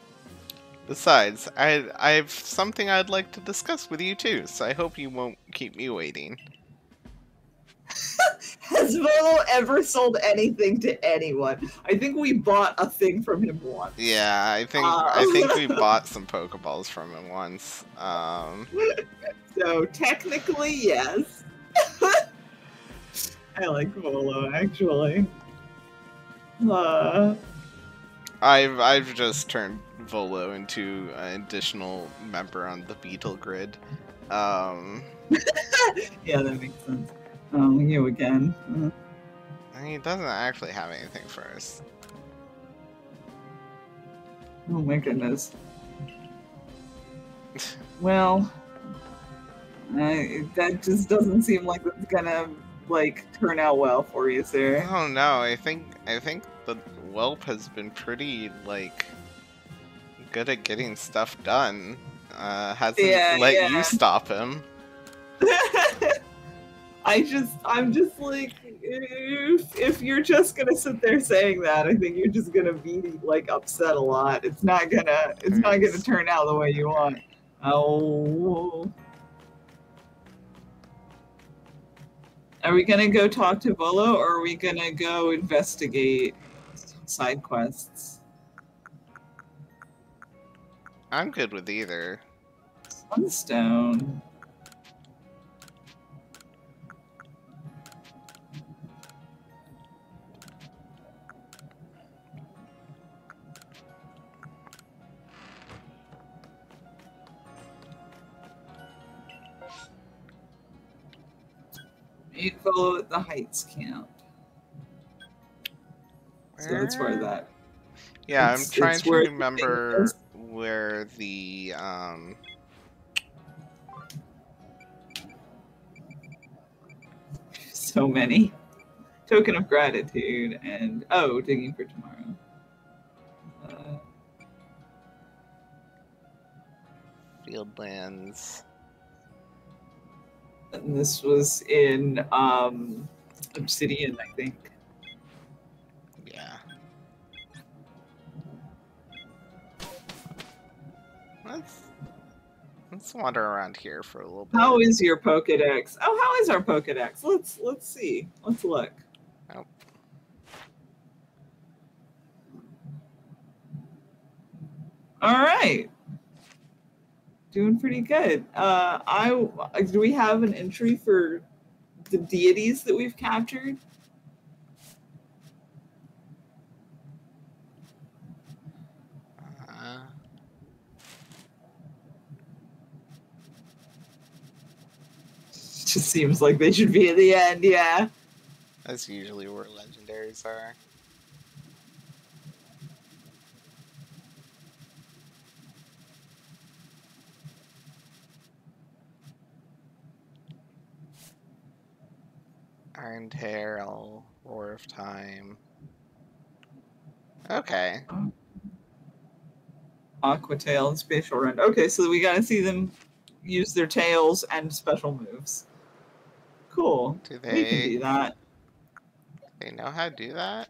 Besides, I've something I'd like to discuss with you too, so I hope you won't keep me waiting.
Has Volo ever sold anything to anyone? I think we bought a thing from him once.
Yeah, I think we bought some Pokeballs from him once.
So technically, yes. I like Volo, actually. Uh,
I've just turned Volo into an additional member on the Beetle grid.
yeah, that makes sense. You again.
I mean, it doesn't actually have anything for us.
Oh my goodness. Well, that just doesn't seem like it's gonna like turn out well for you, sir.
Oh no, I think the whelp has been pretty like good at getting stuff done. Hasn't let you stop him.
I'm just like, if you're just gonna sit there saying that, I think you're just gonna be like upset a lot. It's not gonna turn out the way you want. Oh. Are we gonna go talk to Volo, or are we gonna go investigate side quests?
I'm good with either.
Sunstone. Meet Volo at the Heights camp. So that's where that.
Yeah, I'm trying to remember where the
So many. Token of gratitude and digging for tomorrow.
Fieldlands.
And this was in Obsidian, I think.
Yeah. Let's wander around here for a little bit.
How is your Pokedex? Oh, how is our Pokedex? Let's see. Let's look.
Oh.
All right. Doing pretty good. Do we have an entry for the deities that we've captured? Just seems like they should be at the end, yeah.
That's usually where legendaries are. Iron Tail, Roar of Time. Okay.
Aquatail and Spatial Rend. Okay, so we gotta see them use their tails and special moves. Cool.
We
can do that.
They know how to do that?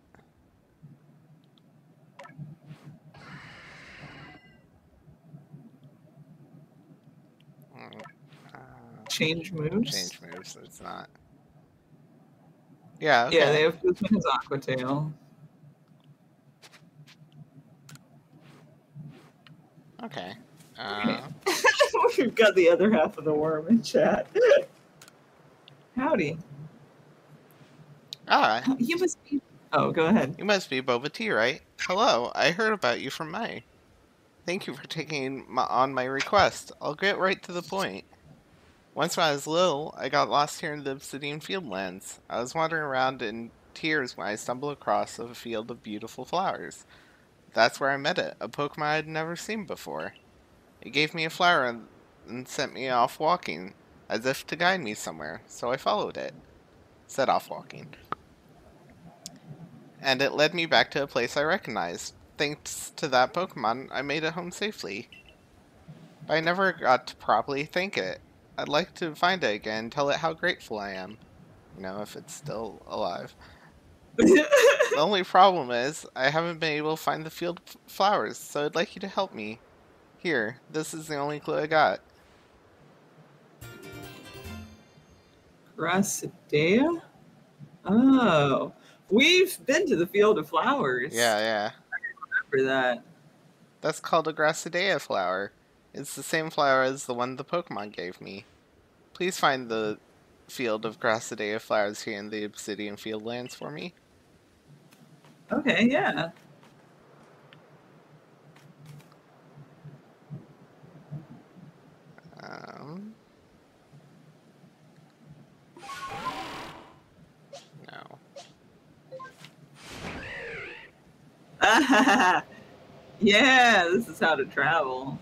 Change moves?
Change moves, it's not. Yeah, okay.
Yeah, they have this one is Aquatail.
Okay.
We've got the other half of the worm in chat. Howdy.
Ah.
You must be... Oh, go ahead.
You must be Boba T, right? Hello, I heard about you from Mai. Thank you for taking on my request. I'll get right to the point. Once when I was little, I got lost here in the Obsidian Fieldlands. I was wandering around in tears when I stumbled across a field of beautiful flowers. That's where I met it, a Pokemon I'd never seen before. It gave me a flower and sent me off walking, as if to guide me somewhere, so I followed it. Set off walking. And it led me back to a place I recognized. Thanks to that Pokemon, I made it home safely. But I never got to properly thank it. I'd like to find it again and tell it how grateful I am. You know, if it's still alive. The only problem is, I haven't been able to find the field of flowers, so I'd like you to help me. Here, this is the only clue I got.
Grassidea? Oh. We've been to the Field of Flowers.
Yeah.
I remember that.
That's called a Grassidea flower. It's the same flower as the one the Pokemon gave me. Please find the field of Grassadea flowers here in the Obsidian Fieldlands for me?
Okay, yeah.
No.
Yeah, this is how to travel.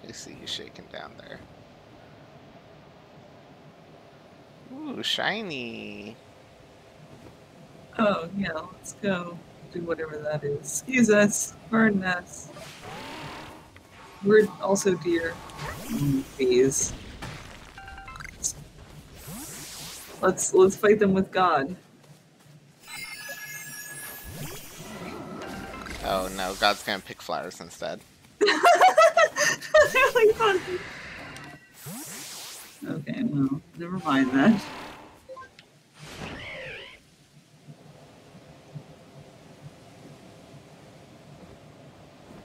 I see you shaking down there. Ooh, shiny.
Oh, yeah, let's go do whatever that is. Excuse us, pardon us. We're also deer. Bees. Let's fight them with God.
Oh no, God's gonna pick flowers instead.
Really funny. Okay, well, never mind that.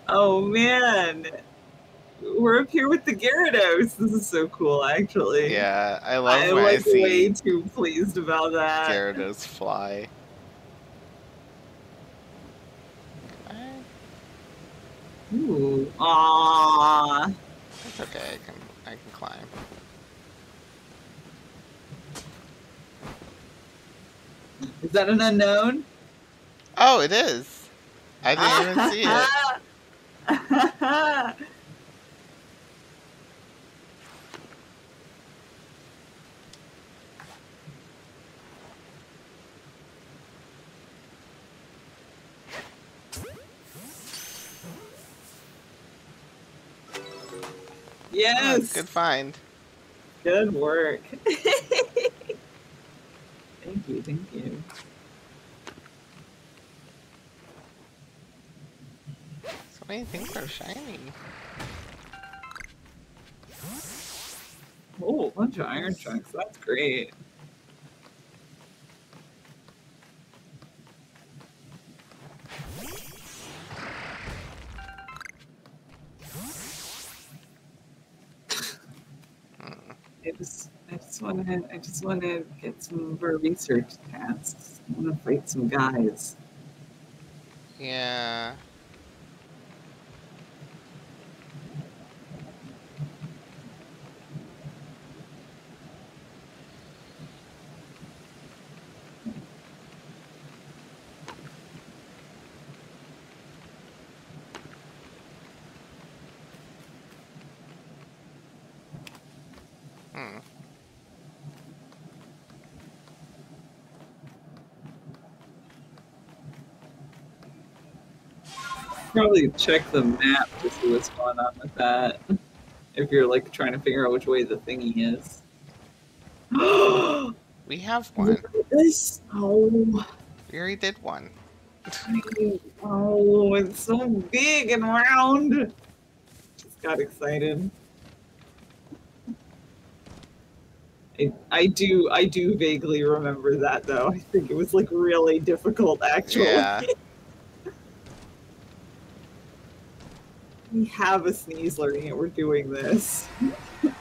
Oh man, we're up here with the Gyarados. This is so cool, actually.
Yeah, I love
I'm
when I
like way
see
too pleased about that.
Gyarados fly.
Ooh, aww.
It's okay, I can climb.
Is that an unknown?
Oh, it is. I didn't even see it.
Yes.
Good find.
Good work. Thank you, thank you.
So many things are shiny.
Oh, a bunch of iron chunks. That's great. I just want to get some of our research tasks. I want to fight some guys.
Yeah. Hmm.
Probably check the map to see what's going on with that. If you're like trying to figure out which way the thingy is.
We have
Look
one.
at this. Oh,
We already did one.
oh, it's so big and round. Just got excited. I do vaguely remember that though. I think it was like really difficult actually.
Yeah.
We have a Sneasler and we're doing this.
No.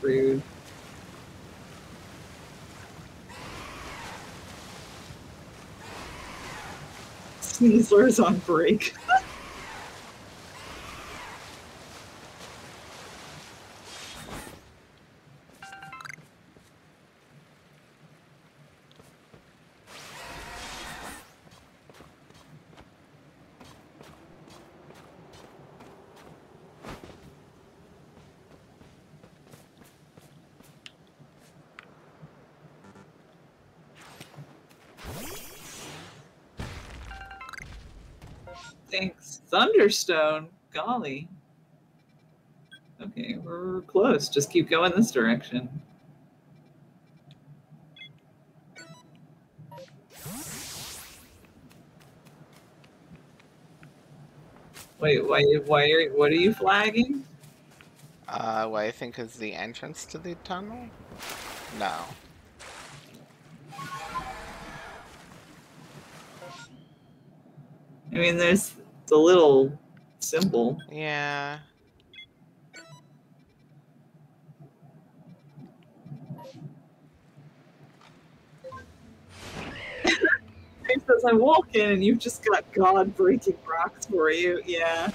Rude. Sneasler's on break. Thanks. Thunderstone? Golly. Okay, we're close. Just keep going this direction. Wait, what are you flagging?
What I think is the entrance to the tunnel? No.
I mean, there's the little symbol.
Yeah.
It says I walk in and you've just got God breaking rocks for you. Yeah.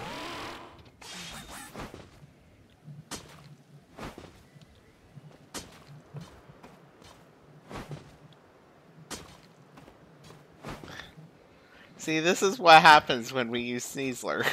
See, this is what happens when we use Sneasler.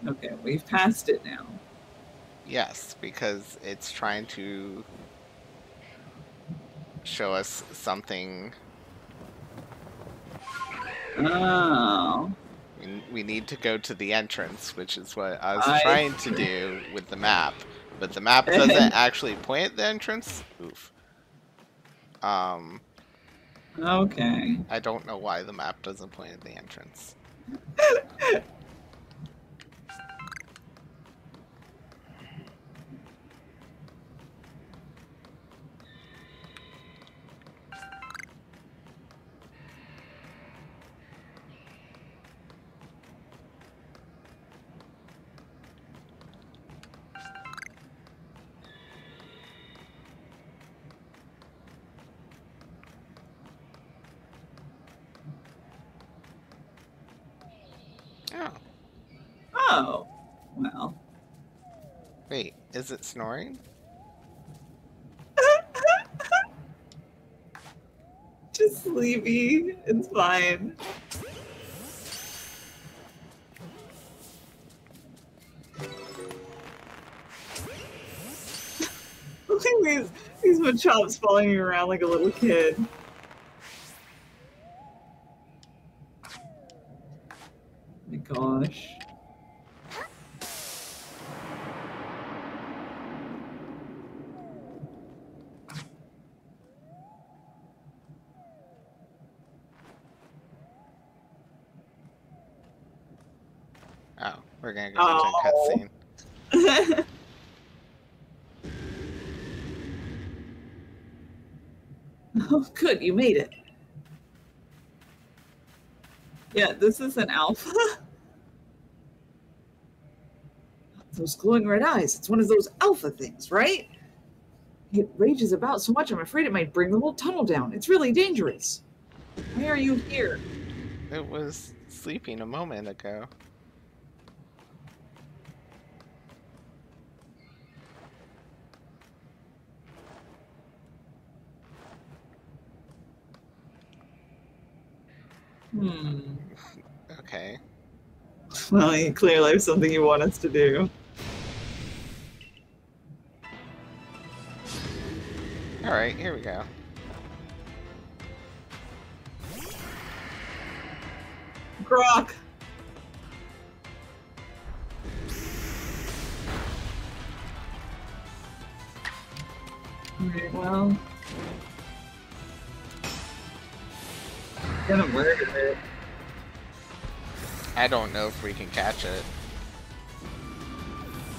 Okay, we've passed it now.
Yes, because it's trying to show us something.
Oh.
We need to go to the entrance, which is what I was trying to do with the map. But the map doesn't actually point at the entrance. Oof.
Okay.
I don't know why the map doesn't point at the entrance. Oh.
Oh. Well.
Wait, is it snoring?
Just sleepy. It's fine. Look at these Machops following you around like a little kid. Oh my gosh.
Oh, we're gonna go into a cutscene.
Oh, good, you made it. Yeah, this is an alpha. Those glowing red eyes. It's one of those alpha things, right? It rages about so much, I'm afraid it might bring the whole tunnel down. It's really dangerous. Why are you here?
It was sleeping a moment ago. Okay.
Well, you clearly have something you want us to do.
Alright, here we go.
Grok! Alright, well. Gonna murder it.
I don't know if we can catch it.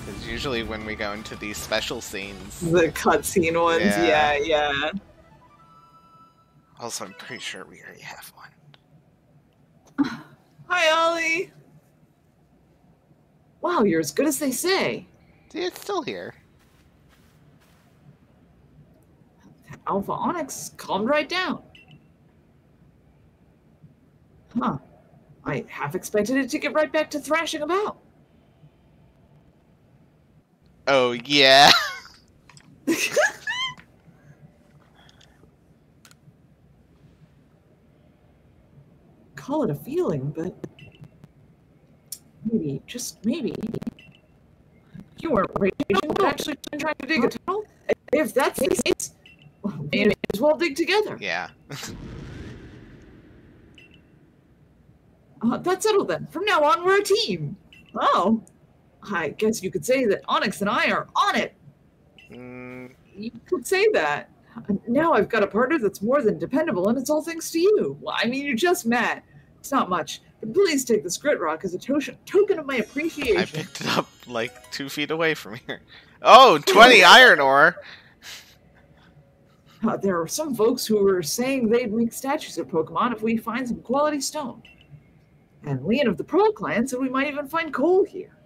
Because usually when we go into these special scenes...
The cutscene ones, yeah.
Also, I'm pretty sure we already have one.
Hi, Ollie!
Wow, you're as good as they say.
See, it's still here.
Alpha Onyx calmed right down. Huh. I half expected it to get right back to thrashing about.
Oh, yeah.
feeling, but maybe, just maybe, you weren't raging, but actually trying to dig a tunnel? If that's the case, well, we may as well dig together.
Yeah.
That's settled then. From now on, we're a team. Oh, I guess you could say that Onyx and I are on it. You could say that. Now I've got a partner that's more than dependable, and it's all thanks to you. Well, I mean, you just met. It's not much, but please take this grit rock as a token of my appreciation.
I picked it up like 2 feet away from here. Oh, 20 iron ore!
There are some folks who were saying they'd make statues of Pokemon if we find some quality stone. And Leon of the Pearl Clan said we might even find coal here.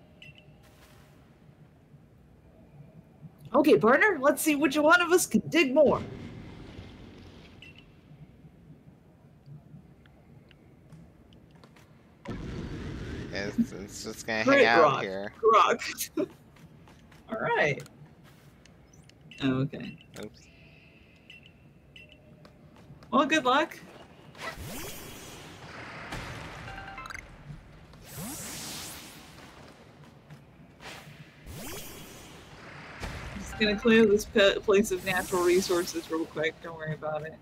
Okay, partner, let's see which one of us can dig more.
It's just gonna hang out here.
Rock. All right. Okay.
Oops.
Well, good luck. Just gonna clear this place of natural resources real quick. Don't worry about it.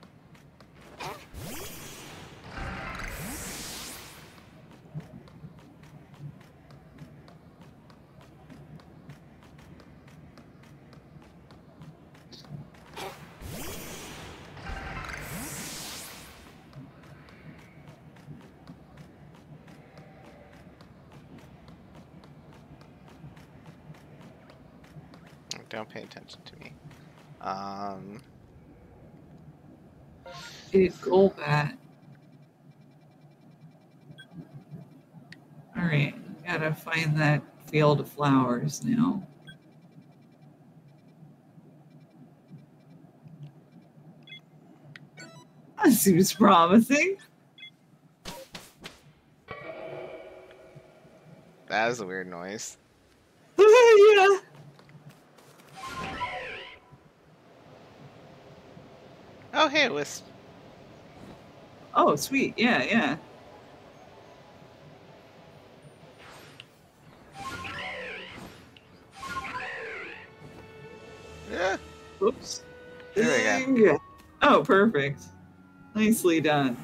Don't pay attention to me.
Dude, Golbat. Alright, gotta find that field of flowers now. That seems promising.
That is a weird noise.
Yeah.
Oh, hey, Wisp.
Oh, sweet. Yeah, yeah.
Yeah.
Oops.
There we go.
Oh, perfect. Nicely done.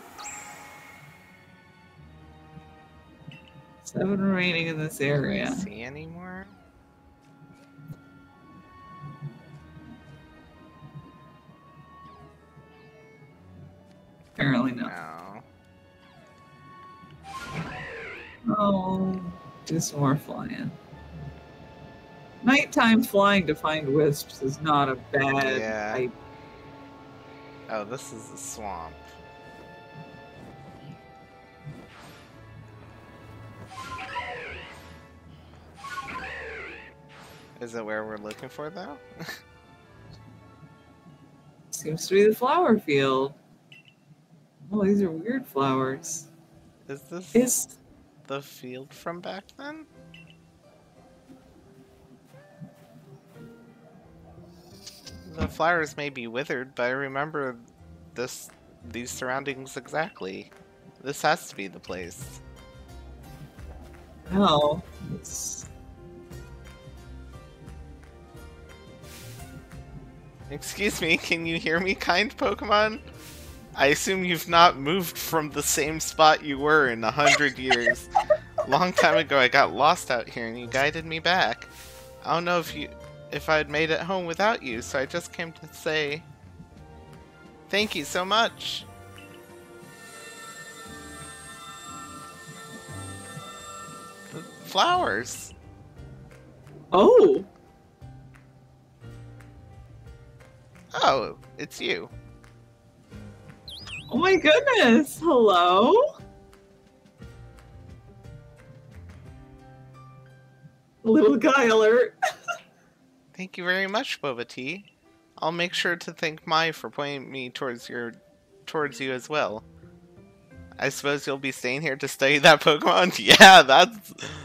7 remaining in this area.
Can I see any more?
Apparently not.
No.
Oh, do some more flying. Nighttime flying to find wisps is not a bad
Yeah.
idea.
Oh, this is the swamp. Is it where we're looking for, though?
Seems to be the flower field. Oh, these are weird flowers.
Is this
Is
the field from back then? The flowers may be withered, but I remember these surroundings exactly. This has to be the place.
no? It's
Excuse me, can you hear me, kind Pokemon? I assume you've not moved from the same spot you were in 100 years. Long time ago I got lost out here and you guided me back. I don't know if I'd made it home without you, so I just came to say thank you so much. The flowers.
oh.
Oh, it's you.
Oh my goodness! Hello? Little guy alert.
Thank you very much, Boba Tea. I'll make sure to thank Mai for pointing me towards you as well. I suppose you'll be staying here to study that Pokemon? Yeah,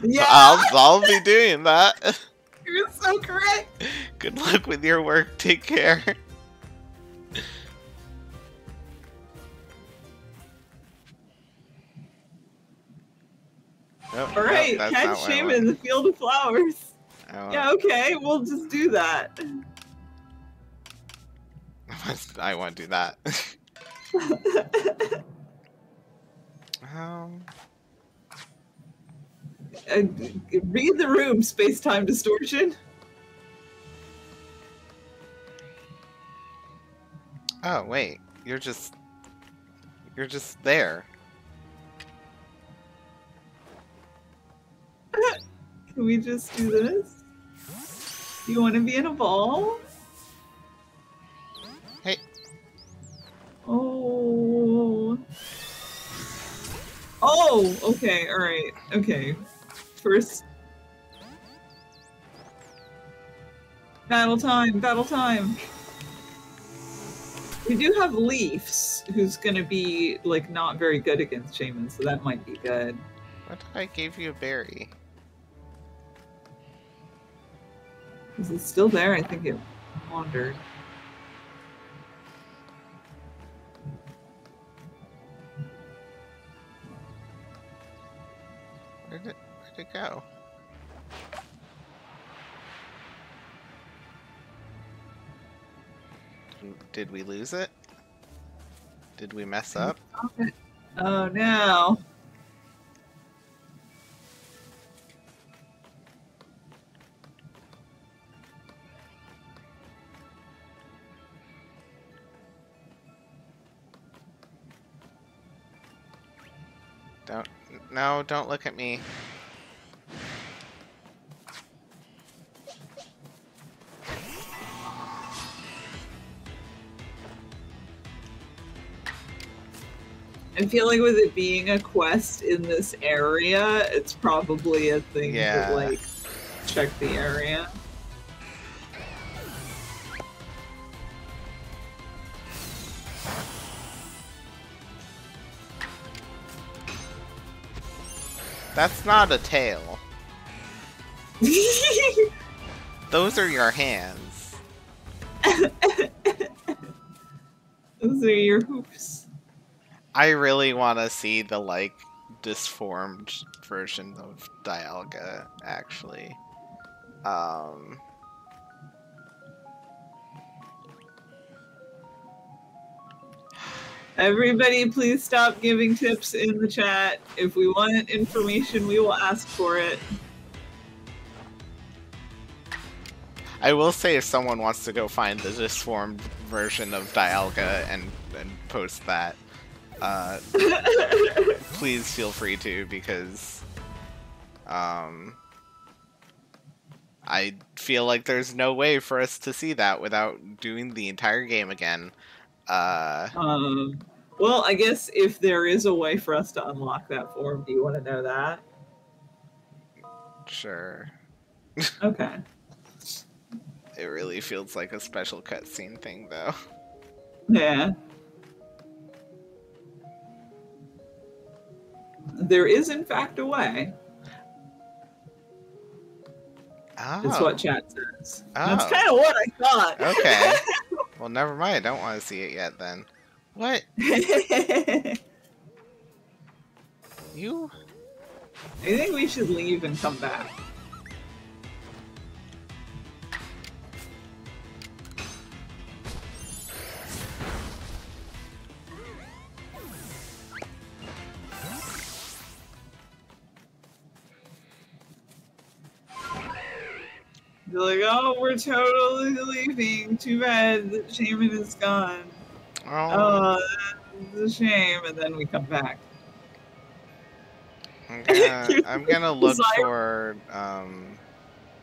Yeah.
I'll be doing that.
You're so correct.
Good luck with your work. Take care. Nope,
All right,
nope, that's
catch
not what I
Shaman in
want.
the field of flowers. Yeah, okay, we'll just do that.
I want to do that. um,
Read the room, space-time distortion.
oh wait, you're just there.
Can we just do this? You want to be in a ball?
Hey.
Oh. Oh, okay, alright, okay. First. Battle time, battle time. We do have Leafs, who's gonna be, like, not very good against Shaman, so that might be good.
What if I gave you a berry?
Is it still there? I think it wandered.
Where'd it go? Did we lose it? Did we mess up?
Oh no.
Don't look at me.
I feel like with it being a quest in this area, it's probably a thing
Yeah.
to, like, check the area.
That's not a tail. Those are your hands.
Those are your hoofs.
I really want to see the, like, disformed version of Dialga, actually.
Everybody, please stop giving tips in the chat. If we want information, we will ask for it.
I will say if someone wants to go find the disformed version of Dialga and post that, please feel free to, because I feel like there's no way for us to see that without doing the entire game again.
Well, I guess if there is a way for us to unlock that form, do you want to know that?
Sure.
Okay.
It really feels like a special cutscene thing, though.
Yeah. There is, in fact, a way.
Oh.
It's what chat says.
Oh.
That's kind of what I thought.
Okay. Well, never mind. I don't want to see it yet, then. What? You?
I think we should leave and come back. They're like, oh, we're totally leaving. Too bad that Shaman is gone.
Oh.
That's a shame. And then we come back.
I'm gonna look for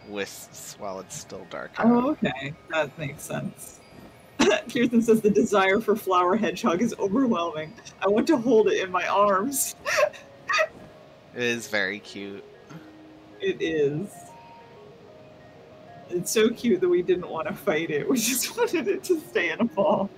wisps while it's still dark out.
Oh, okay. That makes sense. Kirsten says the desire for Flower Hedgehog is overwhelming. I want to hold it in my arms.
It is very cute.
It is. It's so cute that we didn't want to fight it. We just wanted it to stay in a ball.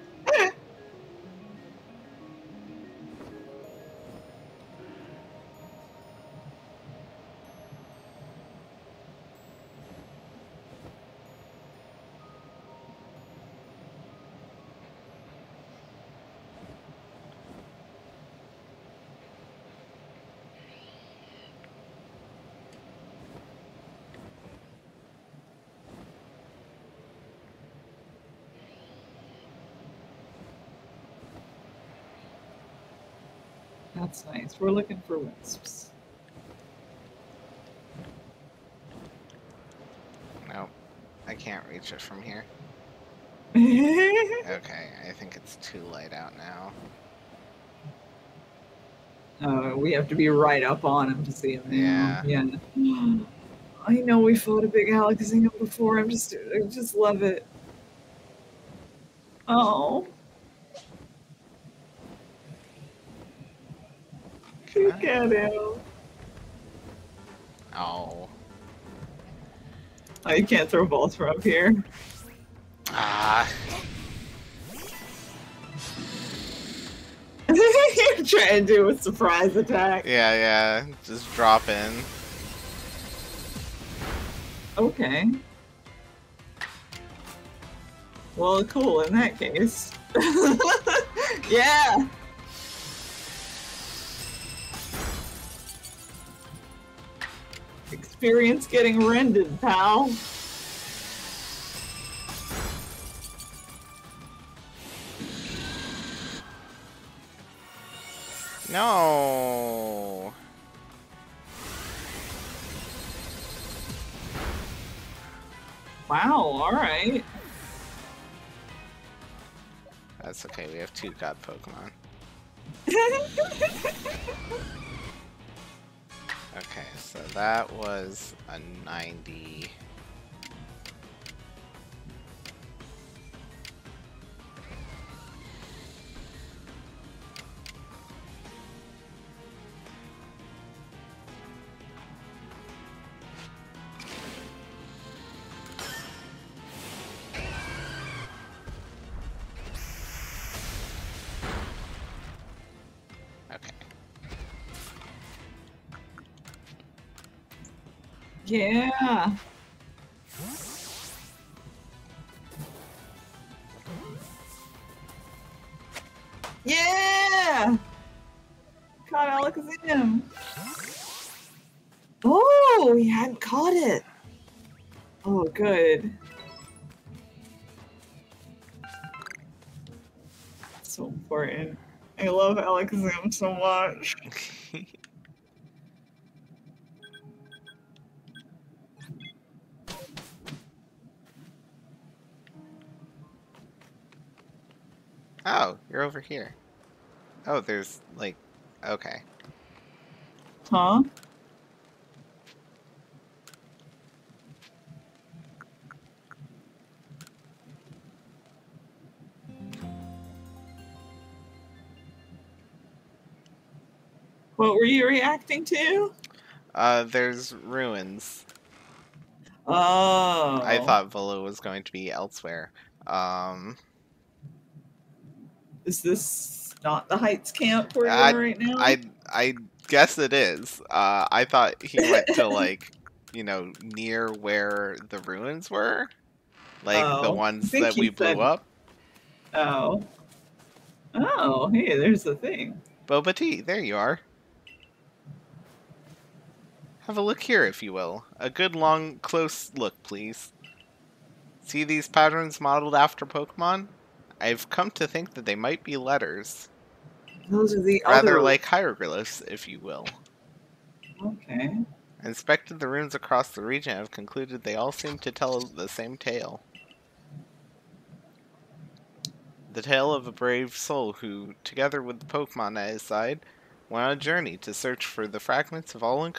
That's nice. We're looking for wisps.
Nope. I can't reach it from here.
Oh,
Okay, I think it's too light out now.
we have to be right up on him to see him now.
Yeah.
Yeah. I know we fought a big Alakazam before. I just love it. Oh. Look at him.
Oh.
Oh, you can't throw balls from up here.
Ah.
You're trying to do a surprise attack.
Yeah, just drop in.
Okay. Well, cool in that case. Yeah. Experience getting rended, pal.
No.
Wow, alright.
That's okay, we have 2 god Pokemon. Okay, so that was a 90. Okay.
Yeah. Yeah! Caught Alakazam. Oh, he hadn't caught it. Oh, good. So important. I love Alakazam so much.
Oh, you're over here. Oh, there's like, okay.
Huh? What were you reacting to?
There's ruins.
Oh.
I thought Volo was going to be elsewhere.
Is this not the Heights camp where you are right now?
I guess it is. I thought he went to like, you know, near where the ruins were, like the
Oh, I
ones
think
that we
he
blew
said-
up.
Oh. Oh, hey, there's the thing.
Boba Tea, there you are. Have a look here, if you will. A good long, close look, please. See these patterns modeled after Pokemon? I've come to think that they might be letters.
Those are the
Rather
other...
like hieroglyphs, if you will.
Okay.
Inspected the runes across the region and have concluded they all seem to tell the same tale. The tale of a brave soul who, together with the Pokemon at his side, went on a journey to search for the fragments of an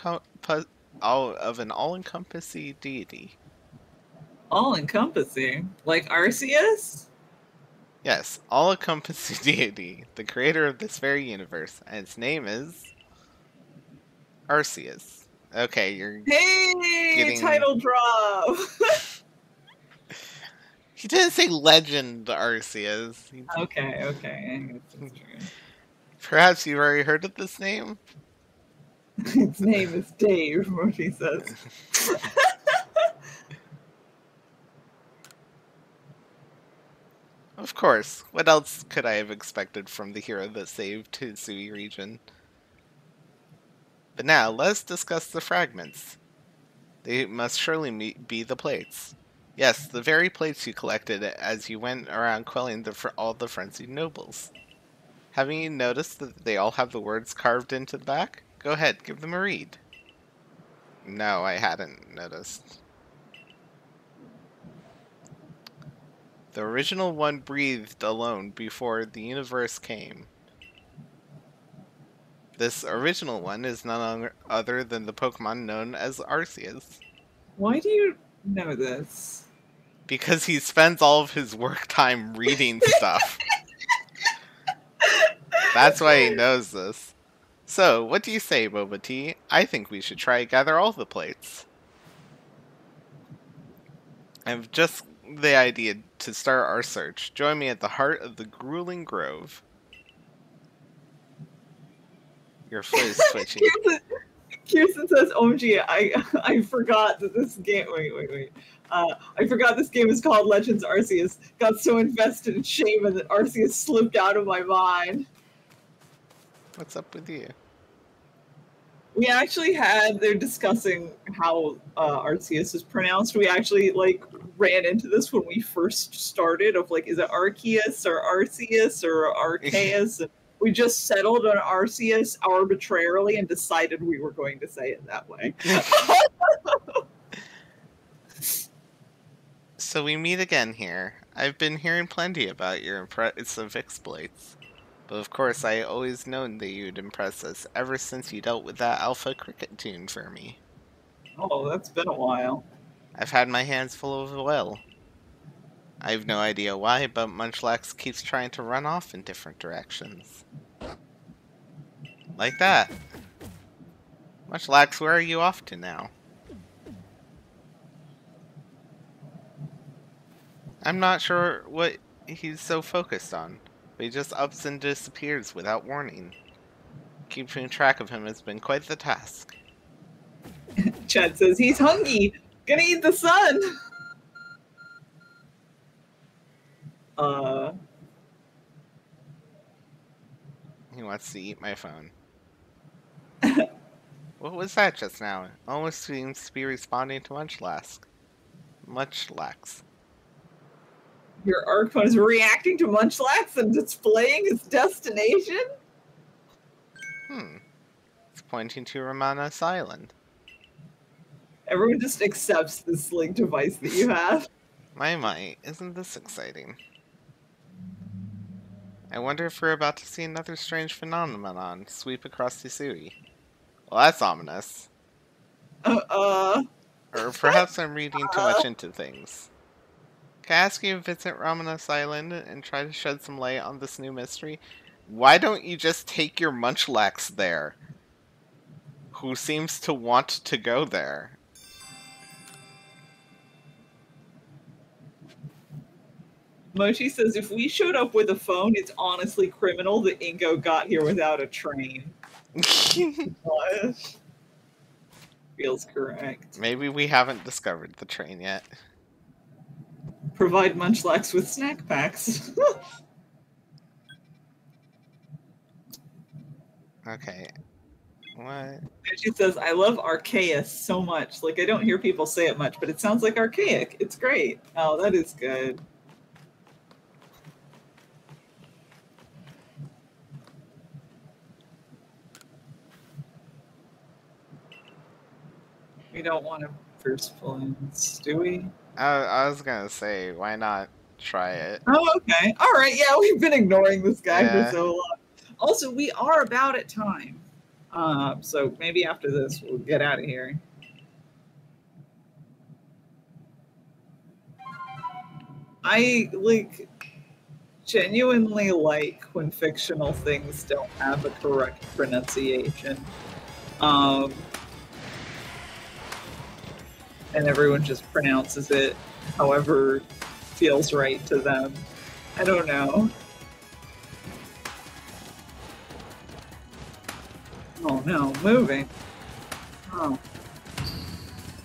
all-encompassing deity.
All-encompassing? Like Arceus?
Yes, all-encompassing deity, the creator of this very universe, and its name is Arceus. Okay, you're
Hey!
getting...
Title drop!
He didn't say Legend Arceus.
Okay, okay. I guess that's true.
Perhaps you've already heard of this name?
Its name is Dave, what he says.
Of course. What else could I have expected from the hero that saved Hisui region? But now, let's discuss the fragments. They must surely be the plates. Yes, the very plates you collected as you went around quelling all the frenzied nobles. Haven't you noticed that they all have the words carved into the back? Go ahead, give them a read. No, I hadn't noticed. The original one breathed alone before the universe came. This original one is none other than the Pokemon known as Arceus.
Why do you know this?
Because he spends all of his work time reading stuff. That's why he knows this. So, what do you say, Boba Tea? I think we should try gather all the plates. I've just the idea to start our search. Join me at the heart of the grueling grove. Your foot is twitching.
Kirsten says, "OMG, I forgot that this game. Wait. I forgot this game is called Legends Arceus. Got so invested in shame that Arceus slipped out of my mind."
What's up with you?
We actually they're discussing how Arceus is pronounced. We actually, like, ran into this when we first started of, like, is it Arceus or Arceus or Arceus? And we just settled on Arceus arbitrarily and decided we were going to say it that way.
So we meet again here. I've been hearing plenty about your impressive exploits. But of course, I always known that you'd impress us ever since you dealt with that Alpha Cricket tune for me.
Oh, that's been a while.
I've had my hands full of oil. I have no idea why, but Munchlax keeps trying to run off in different directions. Like that. Munchlax, where are you off to now? I'm not sure what he's so focused on. But he just ups and disappears without warning. Keeping track of him has been quite the task.
Chad says he's hungry. Gonna eat the sun.
He wants to eat my phone. What was that just now? It almost seems to be responding to Munchlax.
Your ARC phone is reacting to Munchlax and displaying its destination?
It's pointing to Ramanas Island.
Everyone just accepts this, like, device that you have.
My, isn't this exciting? I wonder if we're about to see another strange phenomenon sweep across Hisui. Well, that's ominous. Or perhaps I'm reading too much into things. Can I ask you to visit Ramanas Island and try to shed some light on this new mystery? Why don't you just take your Munchlax there? Who seems to want to go there?
Mochi says if we showed up with a phone, it's honestly criminal that Ingo got here without a train. Feels correct.
Maybe we haven't discovered the train yet.
Provide Munchlax with snack packs.
Okay. What?
She says, I love Arceus so much. Like, I don't hear people say it much, but it sounds like archaic. It's great. Oh, that is good. We don't want to first plans, do we?
I was gonna say, why not try it?
Oh, okay. All right. Yeah, we've been ignoring this guy
Yeah.
for so long. Also, we are about at time. So maybe after this, we'll get out of here. I, like, genuinely like when fictional things don't have a correct pronunciation. And everyone just pronounces it however feels right to them. I don't know. Oh no, moving. Oh.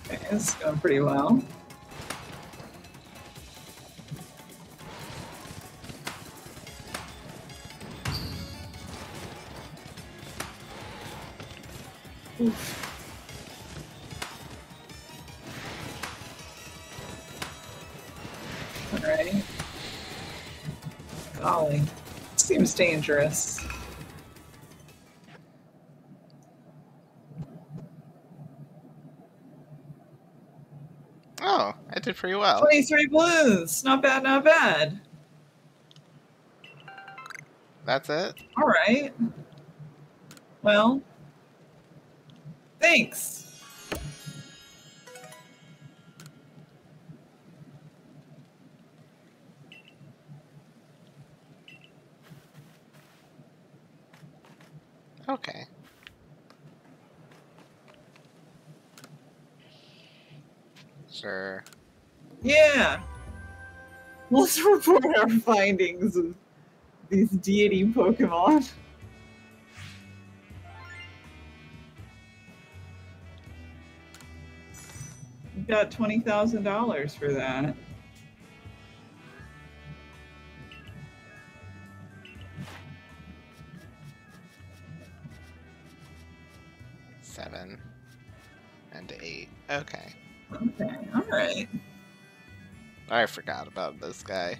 Okay, it's going pretty well. Oof. Alright. Golly. seems dangerous.
Oh, I did pretty well.
23 blues. Not bad, not bad.
That's it?
All right. Well, thanks.
Okay. Sure.
Yeah. Let's report our findings of these deity Pokemon. We got $20,000 for that.
Seven and 8. Okay.
Okay, all right.
I forgot about this guy.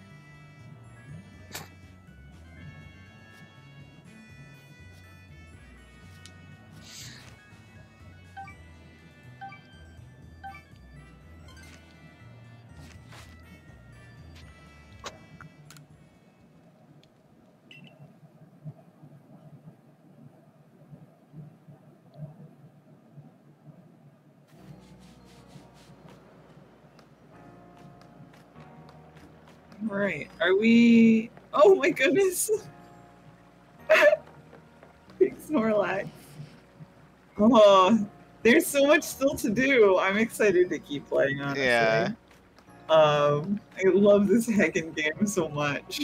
All right. Are we? Oh my goodness. Big Snorlax. Oh, there's so much still to do. I'm excited to keep playing, honestly.
Yeah.
I love this heckin' game so much.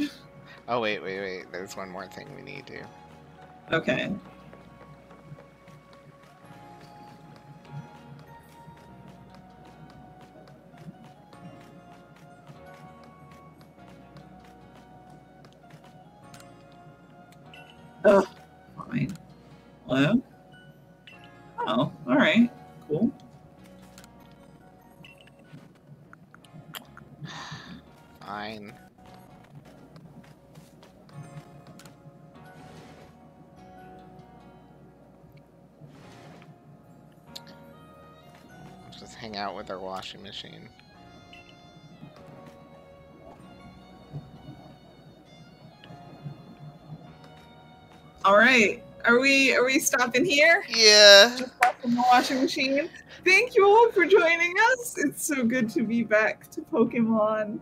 Oh, wait. There's one more thing we need to.
Okay. Oh, fine. Hello? Oh, alright. Cool.
Fine. Just hang out with our washing machine.
Alright. Are we stopping here?
Yeah.
Just stopping the washing machine. Thank you all for joining us. It's so good to be back to Pokemon.